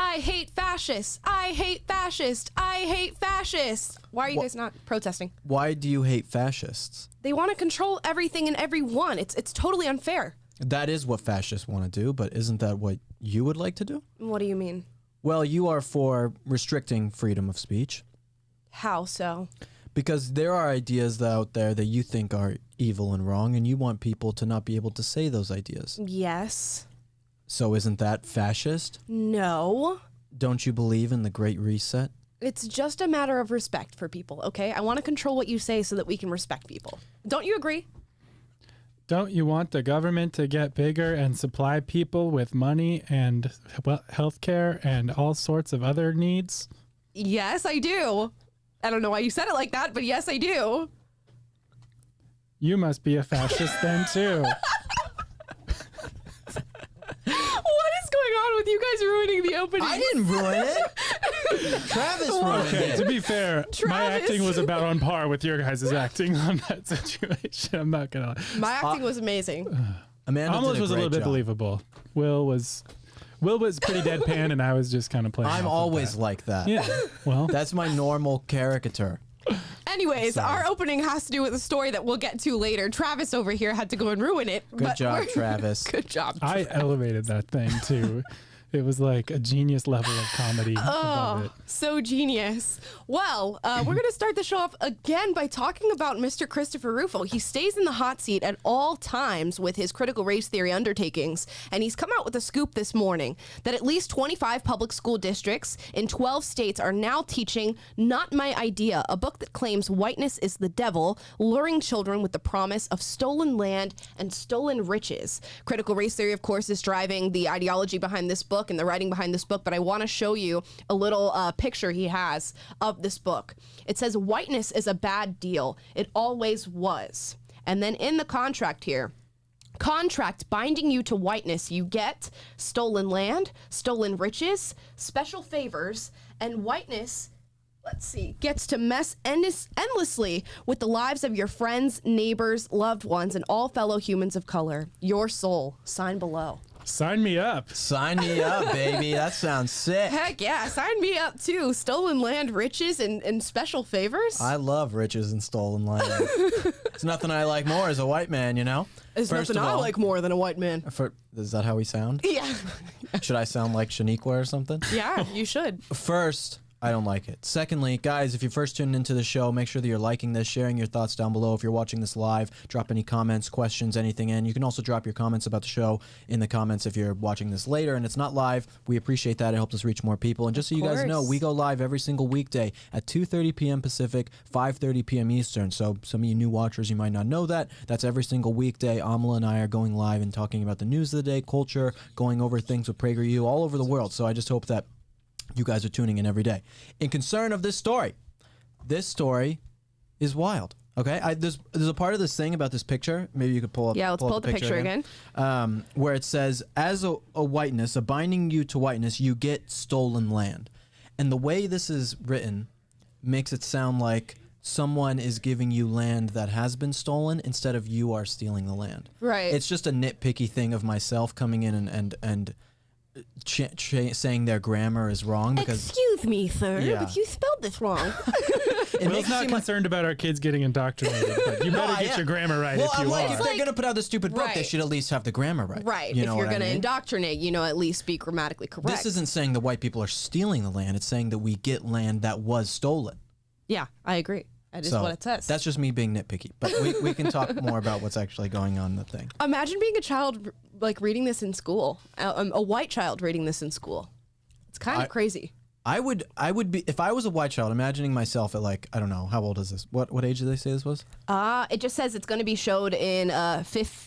I hate fascists. I hate fascists. I hate fascists. Why are you guys not protesting? Why do you hate fascists? They want to control everything and everyone. It's totally unfair. That is what fascists want to do, but isn't that what you would like to do? What do you mean? Well, you are for restricting freedom of speech. How so? Because there are ideas out there that you think are evil and wrong, and you want people to not be able to say those ideas. Yes. So isn't that fascist? No. Don't you believe in the Great Reset? It's just a matter of respect for people, okay? I want to control what you say so that we can respect people. Don't you agree? Don't you want the government to get bigger and supply people with money and healthcare and all sorts of other needs? Yes, I do. I don't know why you said it like that, but yes, I do. You must be a fascist then, too. What is going on with you guys ruining the opening? I didn't ruin it. Travis ruined it. To be fair, my Travis. acting was about on par with your guys' acting on that situation. I'm not going to lie. My acting was amazing. Amanda Almost did was a great little bit job. believable. Will was pretty deadpan, and I was just kind of playing. I'm off of always that. like that. Yeah. Well, That's my normal caricature. Anyways, Sorry. our opening has to do with a story that we'll get to later. Travis over here had to go and ruin it. Good job, Travis. Good job. I elevated that thing too. It was like a genius level of comedy above it. So genius. Well, we're going to start the show off again by talking about Mr. Christopher Rufo. He stays in the hot seat at all times with his critical race theory undertakings, and he's come out with a scoop this morning that at least 25 public school districts in 12 states are now teaching Not My Idea, a book that claims whiteness is the devil, luring children with the promise of stolen land and stolen riches. Critical race theory, of course, is driving the ideology behind this book and the writing behind this book, but I want to show you a little picture he has of this book. It says, whiteness is a bad deal. It always was. And then in the contract here, contract binding you to whiteness, you get stolen land, stolen riches, special favors, and whiteness, let's see, gets to mess endlessly with the lives of your friends, neighbors, loved ones, and all fellow humans of color. Your soul. Sign below. Sign me up. Sign me up, baby. That sounds sick. Heck yeah, sign me up too. Stolen land, riches, and special favors. I love riches and stolen land. It's nothing I like more as a white man, you know? There's First nothing of I all- like more than a white man. Is that how we sound? Yeah. Should I sound like Shaniqua or something? Yeah, you should. First, I don't like it. Secondly, guys, if you're first tuning into the show, make sure that you're liking this, sharing your thoughts down below. If you're watching this live, drop any comments, questions, anything in. You can also drop your comments about the show in the comments if you're watching this later and it's not live. We appreciate that. It helps us reach more people. And just so you guys know, we go live every single weekday at 2:30 p.m. Pacific, 5:30 p.m. Eastern. So some of you new watchers, you might not know that. That's every single weekday. Amala and I are going live and talking about the news of the day, culture, going over things with PragerU all over the world. So I just hope that you guys are tuning in every day. In concern of this story is wild. Okay, there's a part of this thing about this picture. Maybe you could pull up. Yeah, let's pull up the picture again. Where it says, as a whiteness, a binding you to whiteness, you get stolen land. And the way this is written makes it sound like someone is giving you land that has been stolen instead of you are stealing the land. Right. It's just a nitpicky thing of myself coming in and saying their grammar is wrong because Excuse me, sir, Yeah. but you spelled this wrong. it Will's makes it not seem like concerned about our kids getting indoctrinated, but you better get yeah. your grammar right well, if I'm you like, are. if they're gonna put out the stupid book, they Right. should at least have the grammar right. Right. You If know you're what I going to mean? indoctrinate, at least be grammatically correct. This isn't saying that white people are stealing the land. It's saying that we get land that was stolen. Yeah, I agree. That is So what it says. that's just me being nitpicky. But we can talk more about what's actually going on in the thing. Imagine being a child like reading this in school, a white child reading this in school. It's kind of crazy. I would be, if I was a white child, imagining myself at like, I don't know, how old is this? What age did they say this was? It just says it's going to be showed in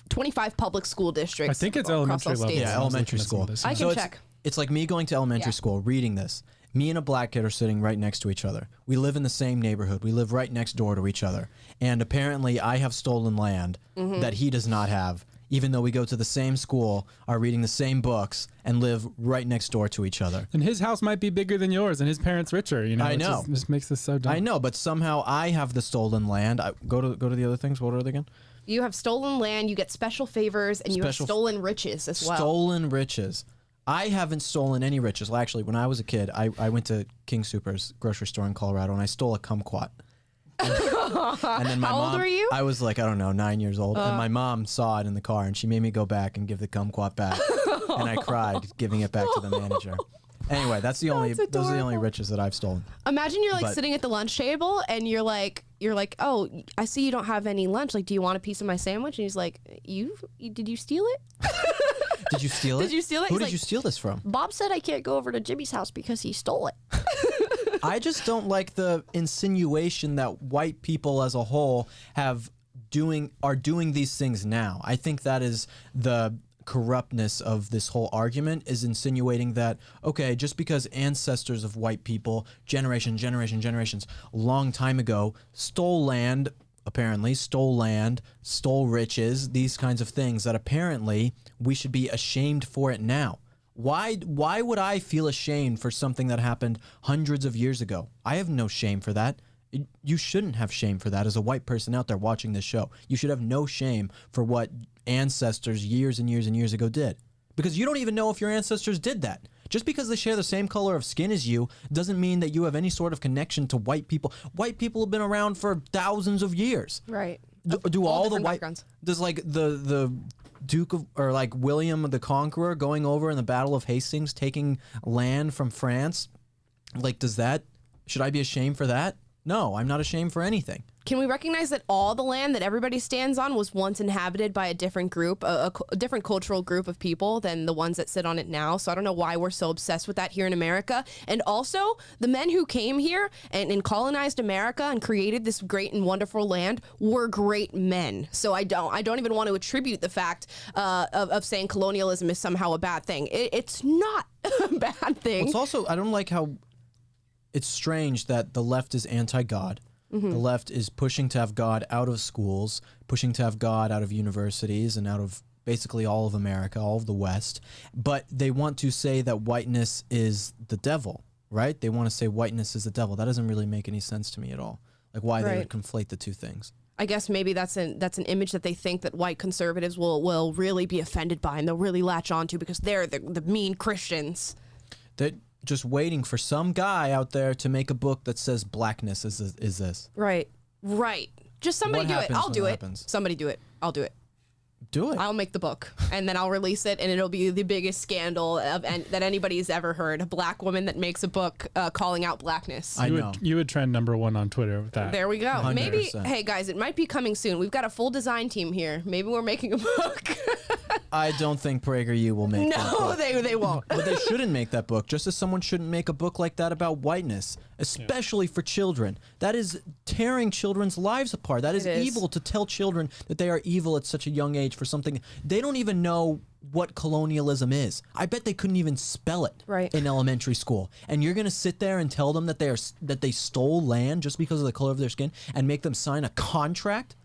25 public school districts. I think it's across all elementary level. states. Yeah, I was elementary looking at some school. of this. I So can it's, check. it's like me going to elementary Yeah. school, reading this. Me and a black kid are sitting right next to each other. We live in the same neighborhood. We live right next door to each other. And apparently I have stolen land that he does not have, even though we go to the same school, are reading the same books, and live right next door to each other. And his house might be bigger than yours, and his parents richer. You know, I it know. just makes this so dumb. I know, but somehow I have the stolen land. Go to the other things. What are they again? You have stolen land, you get special favors, and you have Special- stolen riches as well. Stolen riches. I haven't stolen any riches. Well, actually, when I was a kid, I went to King Soopers grocery store in Colorado, and I stole a kumquat. And then my How mom, old were you? I was like, I don't know, 9 years old. And my mom saw it in the car, and she made me go back and give the kumquat back. And I cried, giving it back to the manager. Anyway, those are the only riches that I've stolen. Imagine you're like sitting at the lunch table and you're like, oh, I see you don't have any lunch. Like, do you want a piece of my sandwich? And he's like, did you steal it? Did you steal it? Did you steal it? Who He's did like, you steal this from? Bob said I can't go over to Jimmy's house because he stole it. I just don't like the insinuation that white people as a whole are doing these things now. I think that is the corruptness of this whole argument, is insinuating that, okay, just because ancestors of white people, generations, long time ago, stole land, stole riches, these kinds of things, that apparently we should be ashamed for it now. Why would I feel ashamed for something that happened hundreds of years ago? I have no shame for that. You shouldn't have shame for that as a white person out there watching this show. You should have no shame for what ancestors years and years and years ago did. Because you don't even know if your ancestors did that. Just because they share the same color of skin as you doesn't mean that you have any sort of connection to white people. White people have been around for thousands of years. Right. Do all the white backgrounds. Does like the Duke of, or like William the Conqueror going over in the Battle of Hastings, taking land from France, like, should I be ashamed for that? No, I'm not ashamed for anything. Can we recognize that all the land that everybody stands on was once inhabited by a different group, a different cultural group of people than the ones that sit on it now? So I don't know why we're so obsessed with that here in America. And also, the men who came here and colonized America and created this great and wonderful land were great men. So I don't even want to attribute the fact of saying colonialism is somehow a bad thing. It's not a bad thing. It's also, I don't like how it's strange that the left is anti-God. Mm-hmm. The left is pushing to have God out of schools, pushing to have God out of universities and out of basically all of America, all of the West. But they want to say that whiteness is the devil, right? They want to say whiteness is the devil. That doesn't really make any sense to me at all. Like, why they would conflate the two things. I guess maybe that's an image that they think that white conservatives will really be offended by and they'll really latch onto because they're the mean Christians. They're just waiting for some guy out there to make a book that says blackness is this. Right. Just somebody do it. I'll do it. Somebody do it. I'll do it. Do it. I'll make the book, and then I'll release it, and it'll be the biggest scandal that anybody's ever heard. A black woman that makes a book calling out blackness. You would trend #1 on Twitter with that. There we go. 100%. Maybe, hey guys, it might be coming soon. We've got a full design team here. Maybe we're making a book. I don't think PragerU will make that book. No, they won't. But they shouldn't make that book, just as someone shouldn't make a book like that about whiteness, especially for children. That is tearing children's lives apart. That is evil to tell children that they are evil at such a young age for something. They don't even know what colonialism is. I bet they couldn't even spell it in elementary school. And you're going to sit there and tell them that they stole land just because of the color of their skin and make them sign a contract?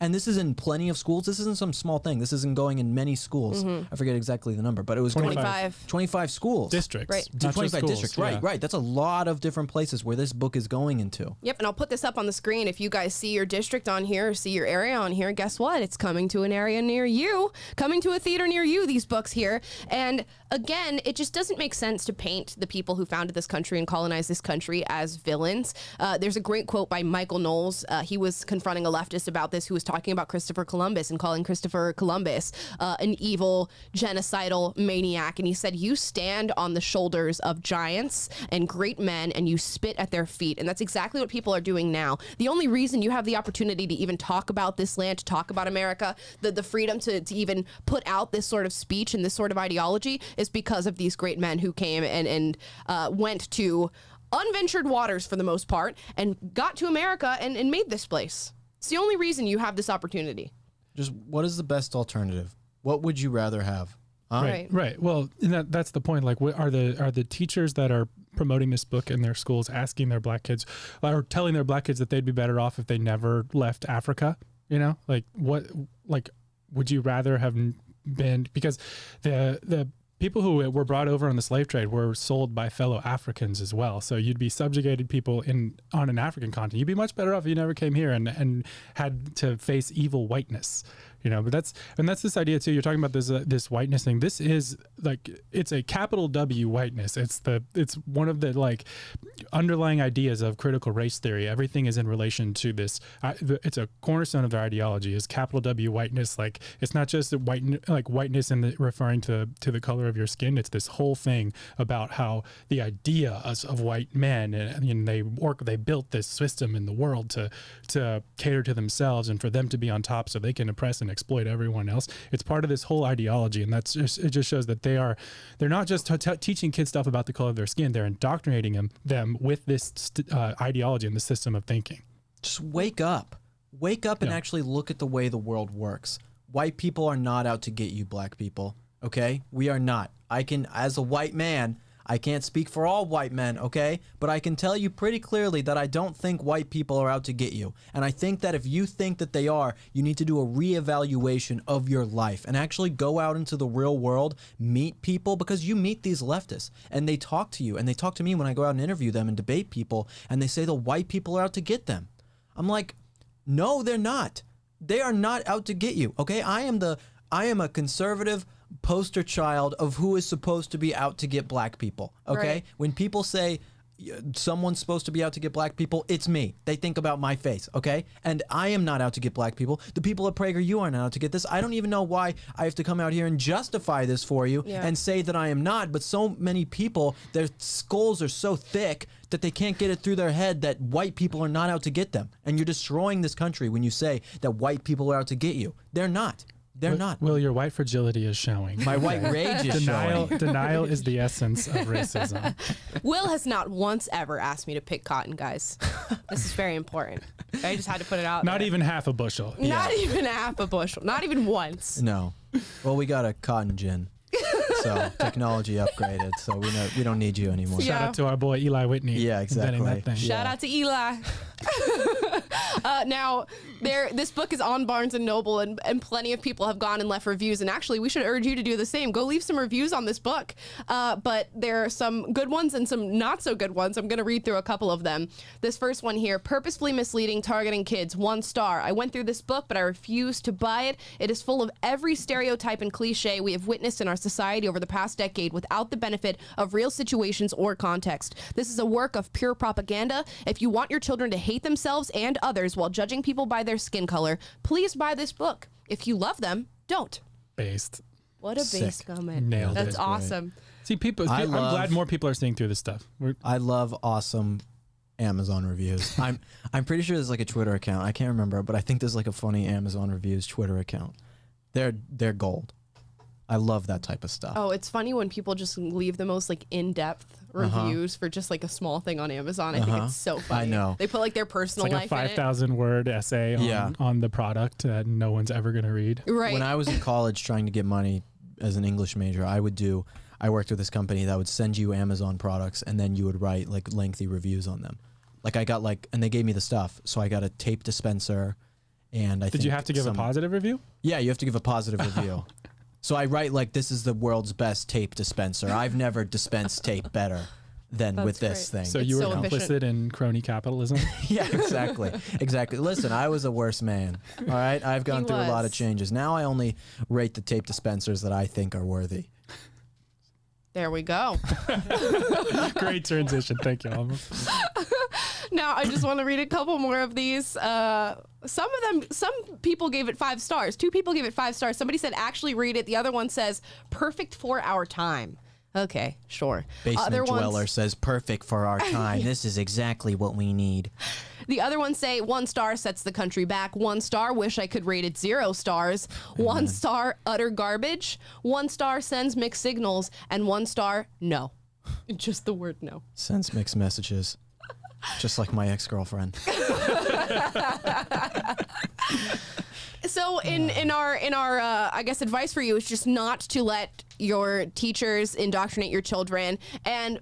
And this is in plenty of schools. This isn't some small thing. This isn't going in many schools. Mm-hmm. I forget exactly the number, but it was 25 schools. Districts. Right. 25 districts. Right. That's a lot of different places where this book is going into. Yep, and I'll put this up on the screen. If you guys see your district on here or see your area on here, guess what? It's coming to an area near you, coming to a theater near you, these books here. And again, it just doesn't make sense to paint the people who founded this country and colonized this country as villains. There's a great quote by Michael Knowles. He was confronting a leftist about this who was talking about Christopher Columbus and calling Christopher Columbus an evil, genocidal maniac. And he said, you stand on the shoulders of giants and great men and you spit at their feet. And that's exactly what people are doing now. The only reason you have the opportunity to even talk about this land, to talk about America, the freedom to even put out this sort of speech and this sort of ideology is because of these great men who came and went to unventured waters for the most part and got to America and made this place. It's the only reason you have this opportunity. Just what is the best alternative? What would you rather have? Huh? Right. Well, that's the point. Like, what are the teachers that are promoting this book in their schools asking their black kids or telling their black kids that they'd be better off if they never left Africa? You know, like what? Like, would you rather have been, because the people who were brought over on the slave trade were sold by fellow Africans as well. So you'd be subjugated people on an African continent. You'd be much better off if you never came here and had to face evil whiteness. But that's this idea too. You're talking about this whiteness thing. This is like, it's a capital W whiteness. It's one of the like underlying ideas of critical race theory. Everything is in relation to this. It's a cornerstone of their ideology is capital W whiteness. Like, it's not just whiteness and referring to the color of your skin. It's this whole thing about how the idea of white men, and they built this system in the world to cater to themselves and for them to be on top so they can oppress and exploit everyone else. It's part of this whole ideology, and it just shows that they're not just teaching kids stuff about the color of their skin. They're indoctrinating them with this ideology and the system of thinking. Just wake up and actually look at the way the world works. White people are not out to get you, black people. Okay, we are not. As a white man, I can't speak for all white men, okay? But I can tell you pretty clearly that I don't think white people are out to get you. And I think that if you think that they are, you need to do a reevaluation of your life and actually go out into the real world, meet people, because you meet these leftists and they talk to you. And they talk to me when I go out and interview them and debate people, and they say the white people are out to get them. I'm like, no, they're not. They are not out to get you, okay? I am a conservative poster child of who is supposed to be out to get black people, okay? Right. When people say someone's supposed to be out to get black people, it's me. They think about my face, okay? And I am not out to get black people. The people at PragerU are not out to get this. I don't even know why I have to come out here and justify this for you and say that I am not, but so many people, their skulls are so thick that they can't get it through their head that white people are not out to get them. And you're destroying this country when you say that white people are out to get you. They're not. They're not. Will, your white fragility is showing. My white rage is showing. Denial is the essence of racism. Will has not once ever asked me to pick cotton, guys. This is very important. I just had to put it out Not there. even half a bushel. Not even half a bushel. Not even once. No. Well, we got a cotton gin. So technology upgraded, so we don't need you anymore. Yeah. Shout out to our boy Eli Whitney. Yeah, exactly. Inventing that thing. Shout out to Eli. Now, this book is on Barnes & Noble, and plenty of people have gone and left reviews. And actually, we should urge you to do the same. Go leave some reviews on this book. But there are some good ones and some not so good ones. I'm going to read through a couple of them. This first one here, purposefully misleading, targeting kids, 1 star. I went through this book, but I refuse to buy it. It is full of every stereotype and cliche we have witnessed in our society over the past decade without the benefit of real situations or context. This is a work of pure propaganda. If you want your children to hate themselves and others while judging people by their skin color, please buy this book. If you love them, don't. Based. What a Sick. base comment. Nailed That's it. awesome. See, I'm glad more people are seeing through this stuff. I love awesome Amazon reviews. I'm pretty sure there's like a Twitter account. I can't remember, but I think there's like a funny Amazon reviews Twitter account. They're gold. I love that type of stuff. Oh, it's funny when people just leave the most like in-depth reviews for just like a small thing on Amazon. I think it's so funny. I know. They put like their personal It's like a life 5,000 word essay on the product that no one's ever going to read. in it. Right. When I was in college trying to get money as an English major, I worked with this company that would send you Amazon products, and then you would write like lengthy reviews on them. Like I got and they gave me the stuff. So I got a tape dispenser, and Did you have to give a positive review? Yeah, you have to give a positive review. So I write like, this is the world's best tape dispenser. I've never dispensed tape better than with this great. thing. So It's you were so complicit efficient. in crony capitalism? Yeah, exactly. Exactly. Listen, I was a worse man. All right. I've gone He through a lot of was. changes. Now I only rate the tape dispensers that I think are worthy. There we go. Great transition. Thank you, Alma. Now, I just want to read a couple more of these. Some people gave it 5 stars. 2 people gave it 5 stars. Somebody said, actually read it. The other one says, perfect for our time. Okay, sure. Basement Dweller says, perfect for our time. This is exactly what we need. The other ones say 1 star sets the country back. 1 star, wish I could rate it 0 stars. 1 star, utter garbage. 1 star, sends mixed signals. And 1 star, no. Just the word no. Sends mixed messages. Just like my ex-girlfriend. So in our I guess advice for you is just not to let your teachers indoctrinate your children. And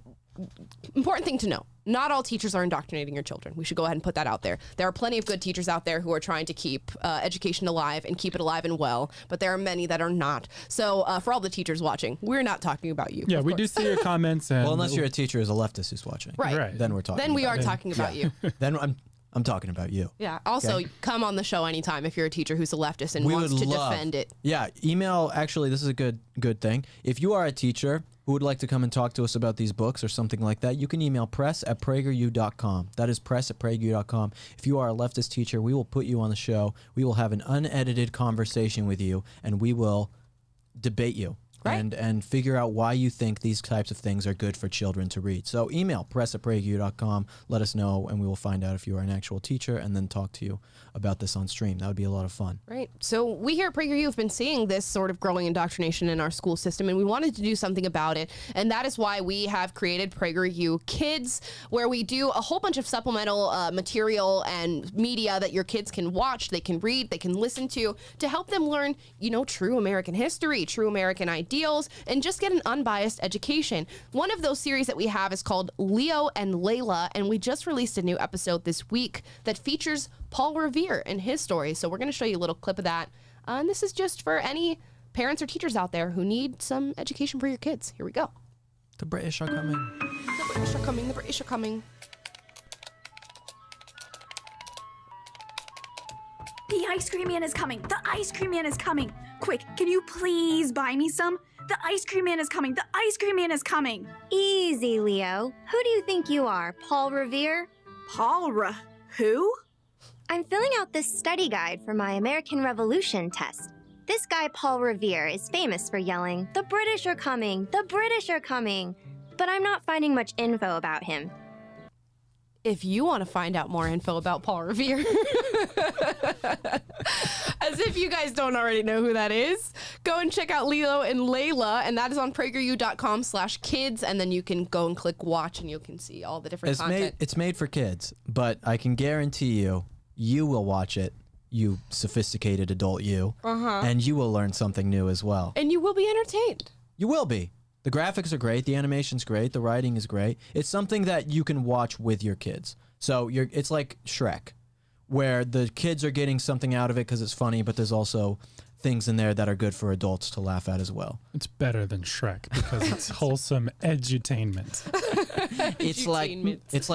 important thing to know, not all teachers are indoctrinating your children. We should go ahead and put that out there. There are plenty of good teachers out there who are trying to keep education alive and keep it alive and well, but there are many that are not. So for all the teachers watching, we're not talking about you. Yeah, of we do course. see your comments. And Well, unless you're a teacher who's a leftist who's watching. Right. Then we're talking Then we about are it. talking about you. Then I'm talking about you. Yeah. Also, Okay. come on the show anytime if you're a teacher who's a leftist and wants to defend it. Yeah, email. Actually, this is a good thing. If you are a teacher who would like to come and talk to us about these books or something like that, you can email press@prageru.com. That is press@prageru.com. If you are a leftist teacher, we will put you on the show. We will have an unedited conversation with you, and we will debate you. Right. And figure out why you think these types of things are good for children to read. So email press@prageru.com. Let us know, and we will find out if you are an actual teacher and then talk to you about this on stream. That would be a lot of fun. Right. So we here at PragerU have been seeing this sort of growing indoctrination in our school system, and we wanted to do something about it. And that is why we have created PragerU Kids, where we do a whole bunch of supplemental material and media that your kids can watch, they can read, they can listen to help them learn, true American history, true American ideals, and just get an unbiased education. One of those series that we have is called Leo and Layla, and we just released a new episode this week that features Paul Revere and his story. So we're going to show you a little clip of that. And this is just for any parents or teachers out there who need some education for your kids. Here we go. The British are coming. The British are coming. The British are coming. The ice cream man is coming. The ice cream man is coming. Quick, can you please buy me some? The ice cream man is coming. The ice cream man is coming. Easy, Leo. Who do you think you are, Paul Revere? Who? I'm filling out this study guide for my American Revolution test. This guy, Paul Revere, is famous for yelling, "The British are coming! The British are coming!" But I'm not finding much info about him. If you want to find out more info about Paul Revere, as if you guys don't already know who that is, go and check out Leo and Layla, and that is on prageru.com/kids, and then you can go and click watch, and you can see all the different content. It's made for kids, but I can guarantee you will watch it, you sophisticated adult you, and you will learn something new as well. And you will be entertained. You will be. The graphics are great, the animation's great, the writing is great. It's something that you can watch with your kids. So it's like Shrek, where the kids are getting something out of it because it's funny, but there's also things in there that are good for adults to laugh at as well. It's better than Shrek because it's wholesome edutainment. It's like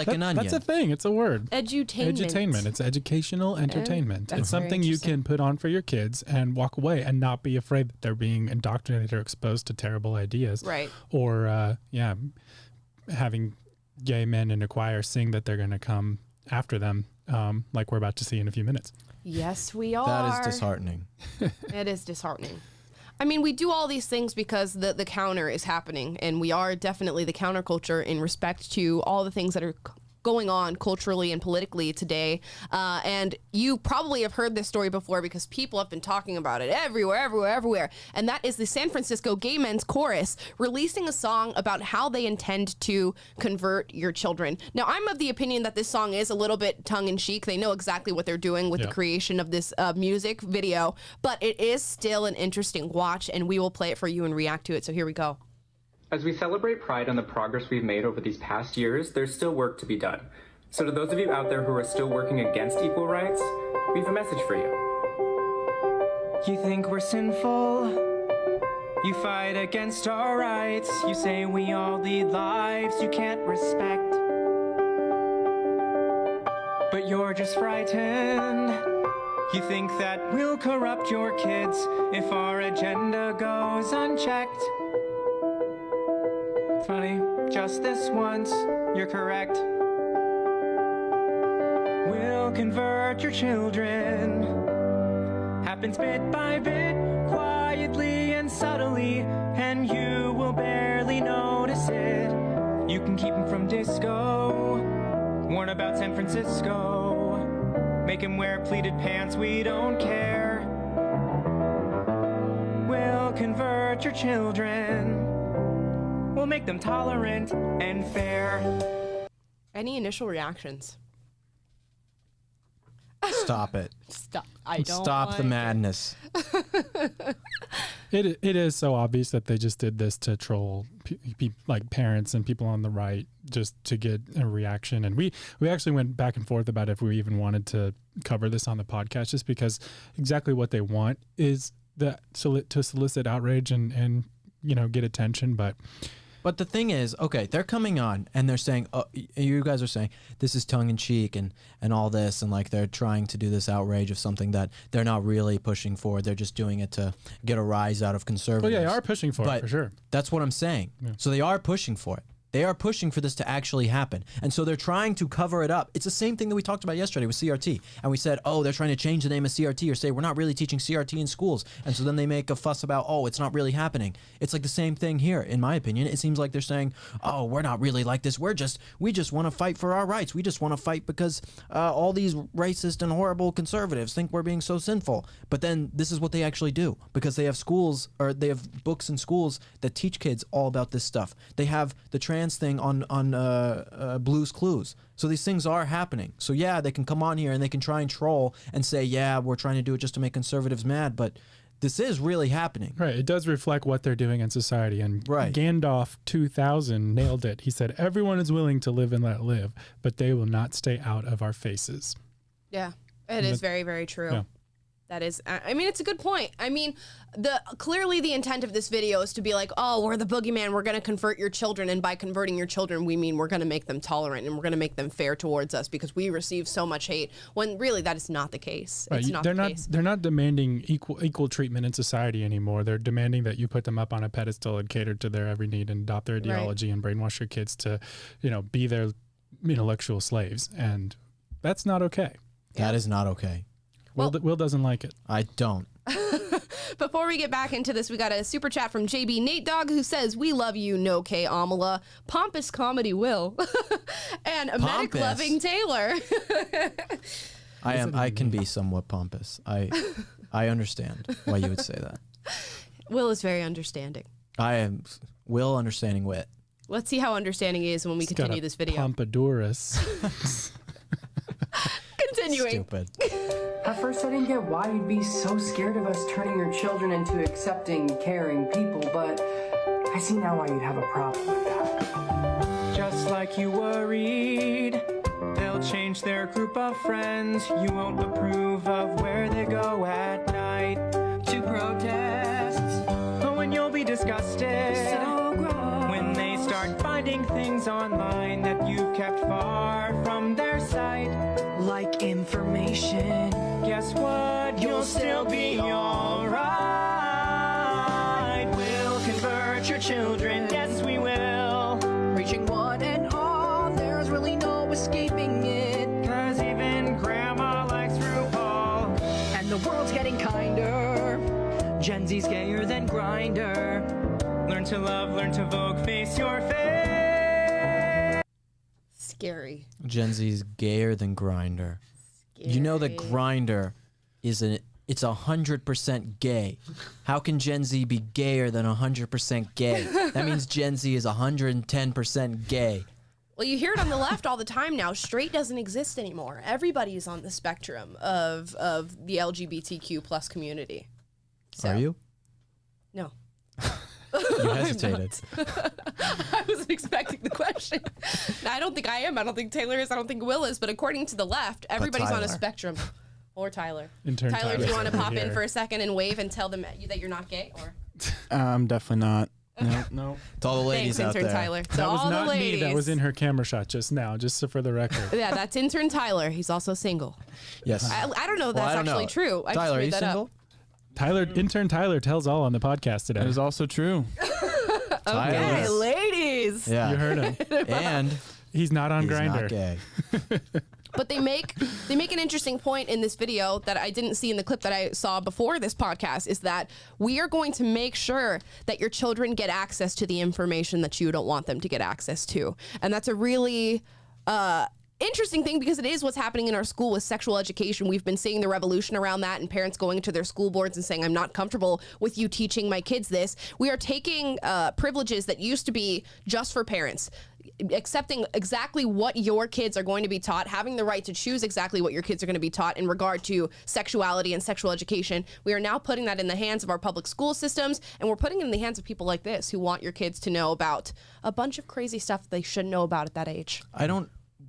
an onion. That's a thing. It's a word. Edutainment. It's educational entertainment. That's It's something very you can put on for your kids and walk away and not be afraid that they're being indoctrinated or exposed to terrible ideas. Right. Or, having gay men in a choir sing that they're going to come after them, like we're about to see in a few minutes. Yes, we are. That is disheartening. It is disheartening. I mean, we do all these things because the counter is happening, and we are definitely the counterculture in respect to all the things that are going on culturally and politically today. And you probably have heard this story before because people have been talking about it everywhere. And that is the San Francisco Gay Men's Chorus releasing a song about how they intend to convert your children. Now, I'm of the opinion that this song is a little bit tongue-in-cheek. They know exactly what they're doing with the creation of this music video, but it is still an interesting watch, and we will play it for you and react to it. So here we go. As we celebrate Pride and the progress we've made over these past years, there's still work to be done. So to those of you out there who are still working against equal rights, we have a message for you. You think we're sinful? You fight against our rights. You say we all lead lives you can't respect. But you're just frightened. You think that we'll corrupt your kids if our agenda goes unchecked. Funny, just this once, you're correct. We'll convert your children. Happens bit by bit, quietly and subtly, and you will barely notice it. You can keep them from disco, warn about San Francisco, make him wear pleated pants, we don't care. We'll convert your children. We'll make them tolerant and fair. Any initial reactions? Stop it. Stop. I don't Stop the like madness. It is so obvious that they just did this to troll like parents and people on the right just to get a reaction. And we actually went back and forth about if we even wanted to cover this on the podcast, just because exactly what they want is to solicit outrage and get attention. But But the thing is, okay, they're coming on and they're saying, you guys are saying this is tongue in cheek and all this, and like they're trying to do this outrage of something that they're not really pushing for. They're just doing it to get a rise out of conservatives. Well, yeah, they are pushing for it, for sure. That's what I'm saying. Yeah. So they are pushing for it. They are pushing for this to actually happen. And so they're trying to cover it up. It's the same thing that we talked about yesterday with CRT. And we said, oh, they're trying to change the name of CRT or say we're not really teaching CRT in schools. And so then they make a fuss about, oh, it's not really happening. It's like the same thing here, in my opinion. It seems like they're saying, oh, we're not really like this. We just want to fight for our rights. We just want to fight because all these racist and horrible conservatives think we're being so sinful. But then this is what they actually do, because they have schools, or they have books in schools that teach kids all about this stuff. They have the trans thing on Blue's Clues. So these things are happening. So yeah, they can come on here and they can try and troll and say, yeah, we're trying to do it just to make conservatives mad, but this is really happening. Right. It does reflect what they're doing in society. And right. Gandalf 2000 nailed it. He said, everyone is willing to live and let live, but they will not stay out of our faces. Yeah, it is very, very true. Yeah. That is, I mean, it's a good point. I mean, clearly the intent of this video is to be like, oh, we're the boogeyman, we're going to convert your children, and by converting your children, we mean we're going to make them tolerant and we're going to make them fair towards us because we receive so much hate, when really that is not the case. Right. It's not the case. They're not demanding equal treatment in society anymore. They're demanding that you put them up on a pedestal and cater to their every need and adopt their ideology and brainwash your kids to, be their intellectual slaves. And that's not okay. That is not okay. Will doesn't like it. I don't. Before we get back into this, we got a super chat from JB Nate Dog who says, we love you, no K Amala, pompous comedy Will, and a medic loving Taylor. I can be somewhat pompous. I understand why you would say that. Will is very understanding. I am Will understanding wit. Let's see how understanding he is when we continue this video. Pompadourus. Continuing. Stupid. At first I didn't get why you'd be so scared of us turning your children into accepting, caring people, but I see now why you'd have a problem with that. Just like you worried, they'll change their group of friends. You won't approve of where they go at night to protests. Oh, and you'll be disgusted when they start finding things online that you've kept far from their sight. Like information. Guess what? You'll still be alright. We'll convert your children. Yes, we will. Reaching one and all. There's really no escaping it. 'Cause even grandma likes RuPaul. And the world's getting kinder. Gen Z's gayer than Grindr. Learn to love, learn to vogue, face your face. Scary. Gen Z's gayer than Grindr. You know that Grindr is it's 100% gay. How can Gen Z be gayer than 100% gay? That means Gen Z is 110% gay. Well, you hear it on the left all the time now. Straight doesn't exist anymore. Everybody's on the spectrum of the LGBTQ plus community. So. Are you? No. You hesitated. I wasn't expecting the question. I don't think I am. I don't think Taylor is. I don't think Will is. But according to the left, everybody's on a spectrum. Or Tyler. Tyler, do you want to pop in for a second and wave and tell them that you're not gay? Or I'm definitely not. No. To all the ladies Thanks, out intern there. Tyler. To That was all not the ladies. me. That was in her camera shot just now, just for the record. Yeah, that's intern Tyler. He's also single. Yes. I don't know if that's actually true. I Tyler, are you just made that single? up. Intern Tyler tells all on the podcast today. That is also true. Okay, ladies. Yeah. You heard him. And He's not on he's Grindr. not gay. But they make an interesting point in this video that I didn't see in the clip that I saw before this podcast, is that we are going to make sure that your children get access to the information that you don't want them to get access to. And that's a really interesting thing, because it is what's happening in our school with sexual education. We've been seeing the revolution around that, and parents going to their school boards and saying, I'm not comfortable with you teaching my kids this. We are taking privileges that used to be just for parents, accepting exactly what your kids are going to be taught, having the right to choose exactly what your kids are going to be taught in regard to sexuality and sexual education. We are now putting that in the hands of our public school systems, and we're putting it in the hands of people like this who want your kids to know about a bunch of crazy stuff that they shouldn't know about at that age.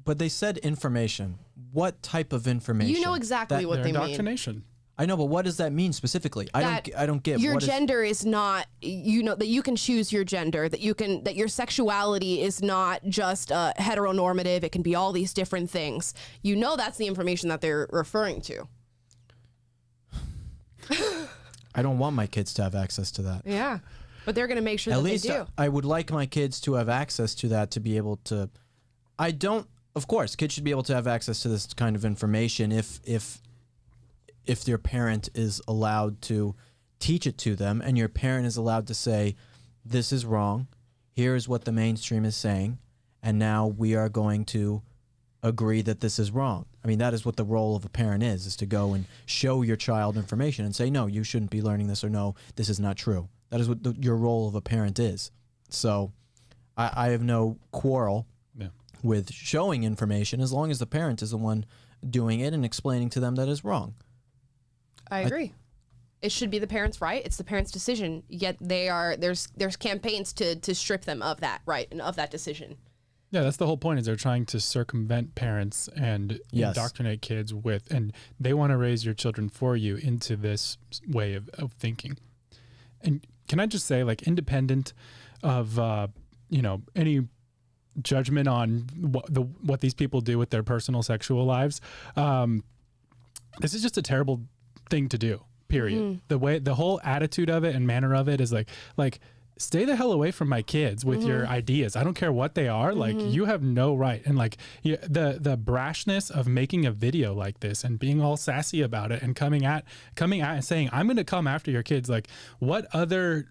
But they said information. What type of information? You know exactly what Their they mean. indoctrination. I know, but what does that mean specifically? I don't get your what gender is not, that you can choose your gender, that your sexuality is not just heteronormative. It can be all these different things. That's the information that they're referring to. I don't want my kids to have access to that. Yeah, but they're going to make sure that they do. I would like my kids to have access to that, to be able to. Of course, kids should be able to have access to this kind of information if their parent is allowed to teach it to them, and your parent is allowed to say, this is wrong, here's what the mainstream is saying, and now we are going to agree that this is wrong. I mean, that is what the role of a parent is to go and show your child information and say, no, you shouldn't be learning this, or no, this is not true. That is what your role of a parent is. So I have no quarrel with showing information as long as the parent is the one doing it and explaining to them that is wrong. I agree. It should be the parents' right. It's the parents' decision. Yet there's campaigns to strip them of that right and of that decision. Yeah, that's the whole point. Is they're trying to circumvent parents and indoctrinate kids with, and they want to raise your children for you into this way of thinking. And can I just say, like, independent of any judgment on what these people do with their personal sexual lives, this is just a terrible thing to do, period. The whole attitude of it and manner of it is like stay the hell away from my kids with your ideas. I don't care what they are. Like, you have no right. And like the brashness of making a video like this and being all sassy about it and coming out and saying, I'm going to come after your kids. Like, what other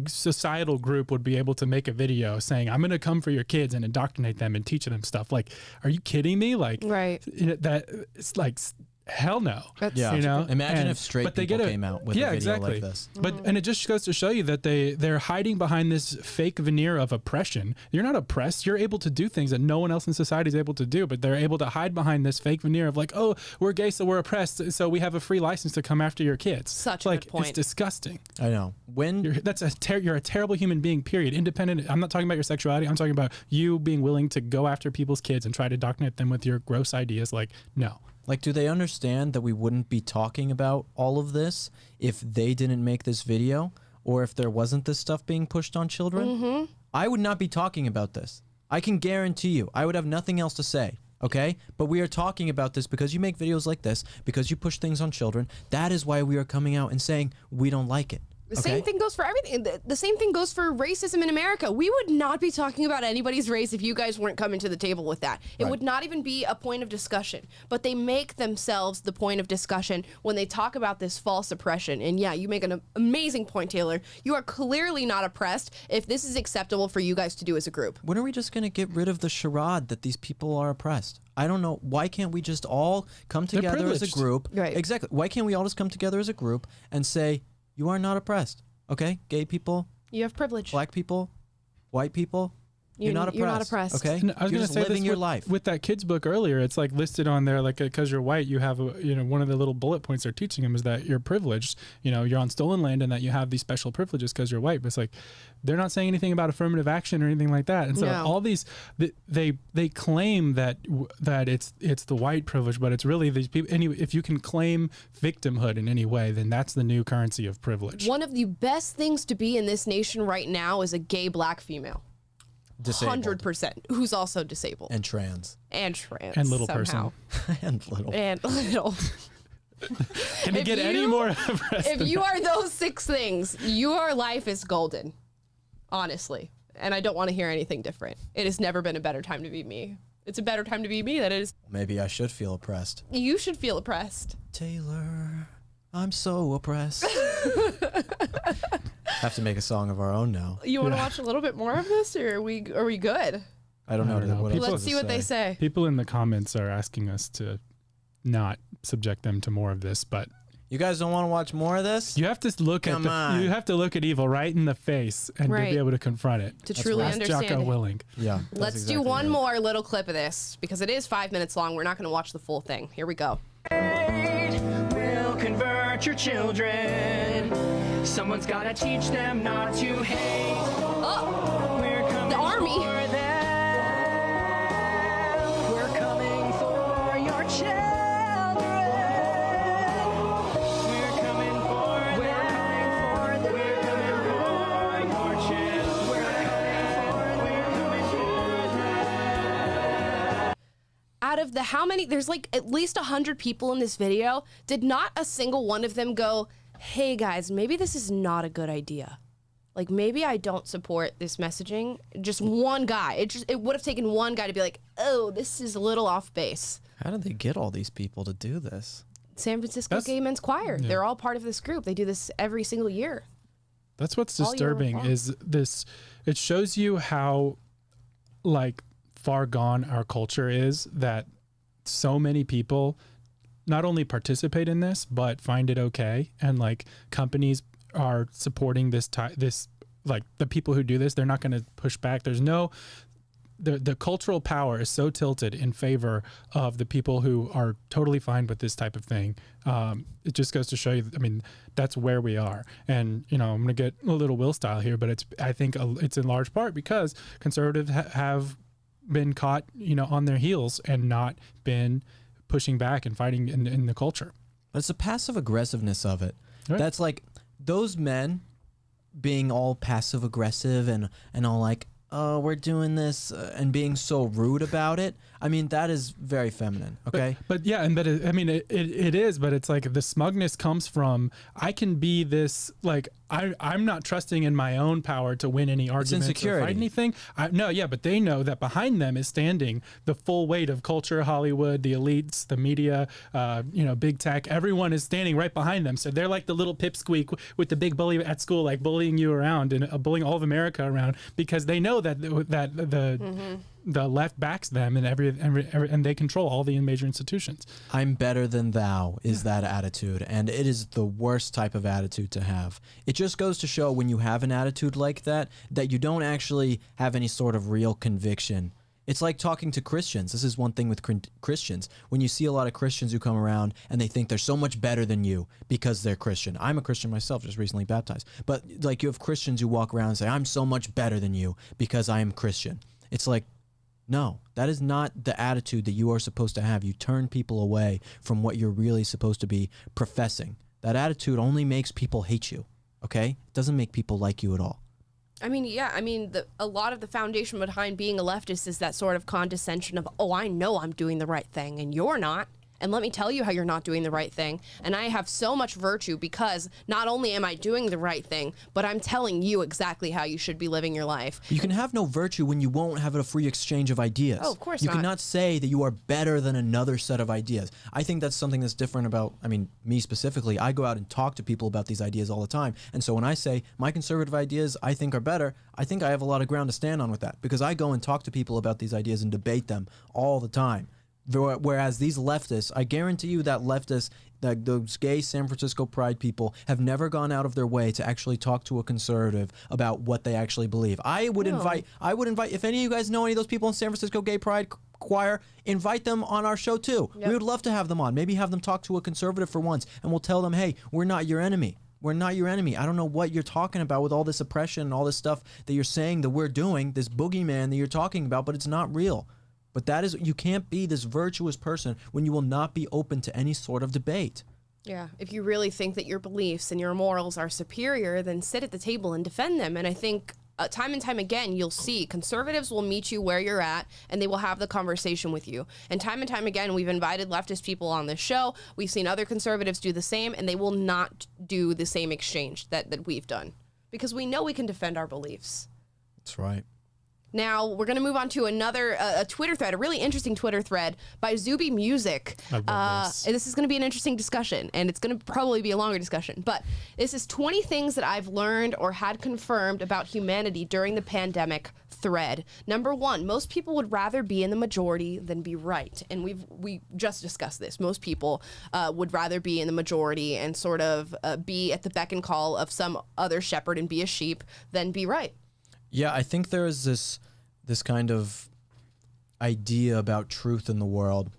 societal group would be able to make a video saying, I'm going to come for your kids and indoctrinate them and teach them stuff? Like, are you kidding me? Like, right. That it's like, hell no. Imagine if straight people came out with a video like this. And it just goes to show you that they're hiding behind this fake veneer of oppression. You're not oppressed. You're able to do things that no one else in society is able to do, but they're able to hide behind this fake veneer of like, oh, we're gay, so we're oppressed, so we have a free license to come after your kids. Such a good point. It's disgusting. I know. You're a terrible human being, period. Independent. I'm not talking about your sexuality. I'm talking about you being willing to go after people's kids and try to indoctrinate them with your gross ideas. Like, no. Like, do they understand that we wouldn't be talking about all of this if they didn't make this video, or if there wasn't this stuff being pushed on children? I would not be talking about this. I can guarantee you, I would have nothing else to say, okay? But we are talking about this because you make videos like this, because you push things on children. That is why we are coming out and saying we don't like it. The same thing goes for everything. The same thing goes for racism in America. We would not be talking about anybody's race if you guys weren't coming to the table with that. It would not even be a point of discussion. But they make themselves the point of discussion when they talk about this false oppression. And yeah, you make an amazing point, Taylor. You are clearly not oppressed if this is acceptable for you guys to do as a group. When are we just going to get rid of the charade that these people are oppressed? I don't know. Why can't we just all come together as a group? Right. Exactly. Why can't we all just come together as a group and say, you are not oppressed, okay? Gay people. You have privilege. Black people. White people. You're not oppressed. You're not oppressed. Okay? And I was you're going to just say living this your life. With that kid's book earlier, it's like listed on there, like, because you're white, you have, one of the little bullet points they're teaching them is that you're privileged, you're on stolen land and that you have these special privileges because you're white. But it's like, they're not saying anything about affirmative action or anything like that. And so all these, they claim that it's the white privilege, but it's really these people. If you can claim victimhood in any way, then that's the new currency of privilege. One of the best things to be in this nation right now is a gay black female. Disabled. 100%. Who's also disabled. And trans. And little somehow. person. And little. And little. Can you get any more oppressed? If you are those 6 things, your life is golden. Honestly. And I don't want to hear anything different. It has never been a better time to be me. It's a better time to be me than it is. Maybe I should feel oppressed. You should feel oppressed. Taylor, I'm so oppressed. Have to make a song of our own now. You want to watch a little bit more of this, or are we good? I don't know. What Let's see what they say. People in the comments are asking us to not subject them to more of this, but you guys don't want to watch more of this? You have to look you have to look at evil right in the face and to be able to confront it. To truly understand Jocko it. Willing. Yeah. Let's do one more little clip of this because it is 5 minutes long. We're not going to watch the full thing. Here we go. We'll convert your children. Someone's gotta teach them not to hate. Oh, We're coming the army. for them. We're coming for your children. out of the how many, there's like at least 100 people in this video, did not a single one of them go, hey guys, maybe this is not a good idea. Like, maybe I don't support this messaging. Just one guy. It would have taken one guy to be like, oh, this is a little off base. How did they get all these people to do this? San Francisco Gay Men's Choir. Yeah. They're all part of this group. They do this every single year. That's what's disturbing is this. It shows you how, like, far gone our culture is, that so many people not only participate in this, but find it okay. And, like, companies are supporting this like the people who do this. They're not going to push back. There's no, the cultural power is so tilted in favor of the people who are totally fine with this type of thing. It just goes to show you, I mean, that's where we are. And, you know, I'm going to get a little Will style here, but I think it's in large part because conservatives have been caught, you know, on their heels and not been pushing back and fighting in the culture. But it's the passive aggressiveness of it. Right. That's like those men being all passive aggressive and all like, oh, we're doing this and being so rude about it. I mean, that is very feminine. Okay. But yeah. And I mean, it is, but it's like the smugness comes from, I can be this, like, I'm not trusting in my own power to win any arguments or fight anything. But they know that behind them is standing the full weight of culture, Hollywood, the elites, the media, big tech. Everyone is standing right behind them. So they're like the little pipsqueak with the big bully at school, like bullying you around and bullying all of America around, because they know that the left backs them and and they control all the major institutions. I'm better than thou is that attitude, and it is the worst type of attitude to have. It just goes to show when you have an attitude like that you don't actually have any sort of real conviction. It's like talking to Christians. This is one thing with Christians. When you see a lot of Christians who come around and they think they're so much better than you because they're Christian. I'm a Christian myself, just recently baptized. But like you have Christians who walk around and say, I'm so much better than you because I am Christian. It's like, no, that is not the attitude that you are supposed to have. You turn people away from what you're really supposed to be professing. That attitude only makes people hate you, okay? It doesn't make people like you at all. I mean, yeah, a lot of the foundation behind being a leftist is that sort of condescension of, oh, I know I'm doing the right thing and you're not. And let me tell you how you're not doing the right thing. And I have so much virtue because not only am I doing the right thing, but I'm telling you exactly how you should be living your life. You can have no virtue when you won't have a free exchange of ideas. Oh, of course You not. cannot say that you are better than another set of ideas. I think that's something that's different about, me specifically. I go out and talk to people about these ideas all the time. And so when I say my conservative ideas I think are better, I think I have a lot of ground to stand on with that because I go and talk to people about these ideas and debate them all the time. Whereas these leftists, I guarantee you that leftists, that those gay San Francisco Pride people have never gone out of their way to actually talk to a conservative about what they actually believe. I would invite, if any of you guys know any of those people in San Francisco Gay Pride Choir, invite them on our show too. Yep. We would love to have them on. Maybe have them talk to a conservative for once and we'll tell them, hey, we're not your enemy. We're not your enemy. I don't know what you're talking about with all this oppression and all this stuff that you're saying that we're doing, this boogeyman that you're talking about, but it's not real. But that is, you can't be this virtuous person when you will not be open to any sort of debate. Yeah, if you really think that your beliefs and your morals are superior, then sit at the table and defend them. And I think time and time again, you'll see conservatives will meet you where you're at and they will have the conversation with you. And time again, we've invited leftist people on this show. We've seen other conservatives do the same, and they will not do the same exchange that we've done because we know we can defend our beliefs. That's right. Now, we're going to move on to another a Twitter thread, a really interesting Twitter thread by Zuby Music. I love this. This is going to be an interesting discussion, and it's going to probably be a longer discussion. But this is 20 things that I've learned or had confirmed about humanity during the pandemic thread. Number one, most people would rather be in the majority than be right. And we just discussed this. Most people would rather be in the majority and sort of be at the beck and call of some other shepherd and be a sheep than be right. Yeah, I think there is this kind of idea about truth in the world,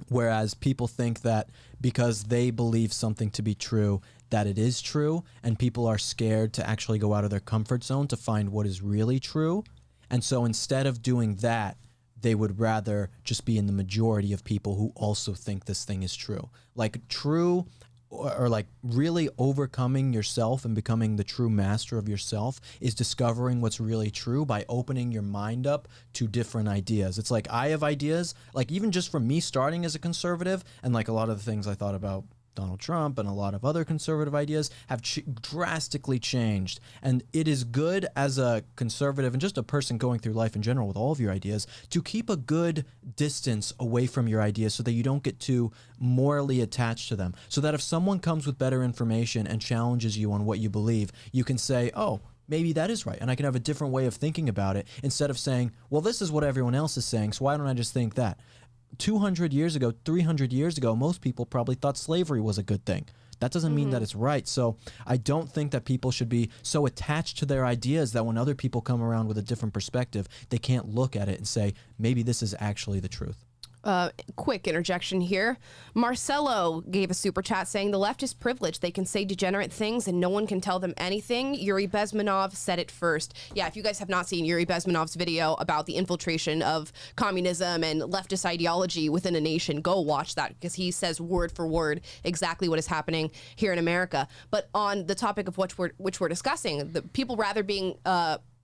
whereas people think that because they believe something to be true, that it is true, and people are scared to actually go out of their comfort zone to find what is really true. And so instead of doing that, they would rather just be in the majority of people who also think this thing is true. Like true or like really overcoming yourself and becoming the true master of yourself is discovering what's really true by opening your mind up to different ideas. It's like I have ideas, like even just from me starting as a conservative, and like a lot of the things I thought about Donald Trump and a lot of other conservative ideas have drastically changed. And it is good as a conservative and just a person going through life in general with all of your ideas to keep a good distance away from your ideas so that you don't get too morally attached to them. So that if someone comes with better information and challenges you on what you believe, you can say, oh, maybe that is right. And I can have a different way of thinking about it instead of saying, well, this is what everyone else is saying, so why don't I just think that? 200 years ago, 300 years ago, most people probably thought slavery was a good thing. That doesn't mean that it's right. So I don't think that people should be so attached to their ideas that when other people come around with a different perspective, they can't look at it and say, maybe this is actually the truth. Quick interjection here. Marcelo gave a super chat saying the left is privileged. They can say degenerate things and no one can tell them anything. Yuri Bezmenov said it first. Yeah, if you guys have not seen Yuri Bezmenov's video about the infiltration of communism and leftist ideology within a nation, go watch that because he says word for word exactly what is happening here in America. But on the topic of which we're discussing, the people rather being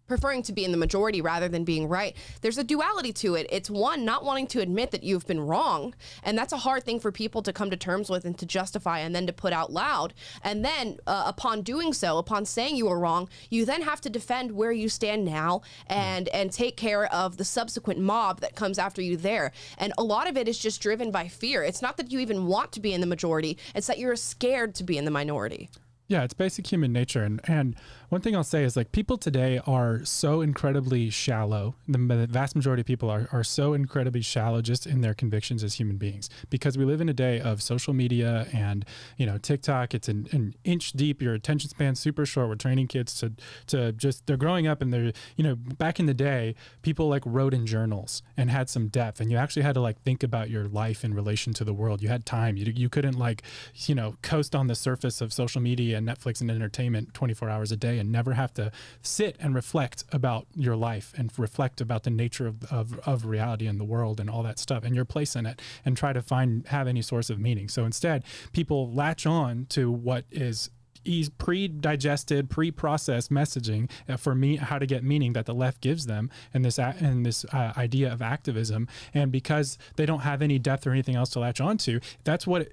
preferring to be in the majority rather than being right. There's a duality to it. It's one, not wanting to admit that you've been wrong. And that's a hard thing for people to come to terms with and to justify and then to put out loud. And then upon doing so, upon saying you were wrong, you then have to defend where you stand now and take care of the subsequent mob that comes after you there. And a lot of it is just driven by fear. It's not that you even want to be in the majority. It's that you're scared to be in the minority. Yeah, it's basic human nature. And one thing I'll say is like people today are so incredibly shallow. The vast majority of people are so incredibly shallow just in their convictions as human beings because we live in a day of social media and, you know, TikTok. It's an inch deep. Your attention span's super short. We're training kids to just, they're growing up and they're, you know, back in the day, people like wrote in journals and had some depth and you actually had to like think about your life in relation to the world. You had time. You couldn't like, you know, coast on the surface of social media and Netflix and entertainment 24 hours a day and never have to sit and reflect about your life and reflect about the nature of reality and the world and all that stuff and your place in it and try to have any source of meaning. So instead, people latch on to what is pre-digested, pre-processed messaging for me how to get meaning that the left gives them and this idea of activism. And because they don't have any depth or anything else to latch onto, that's what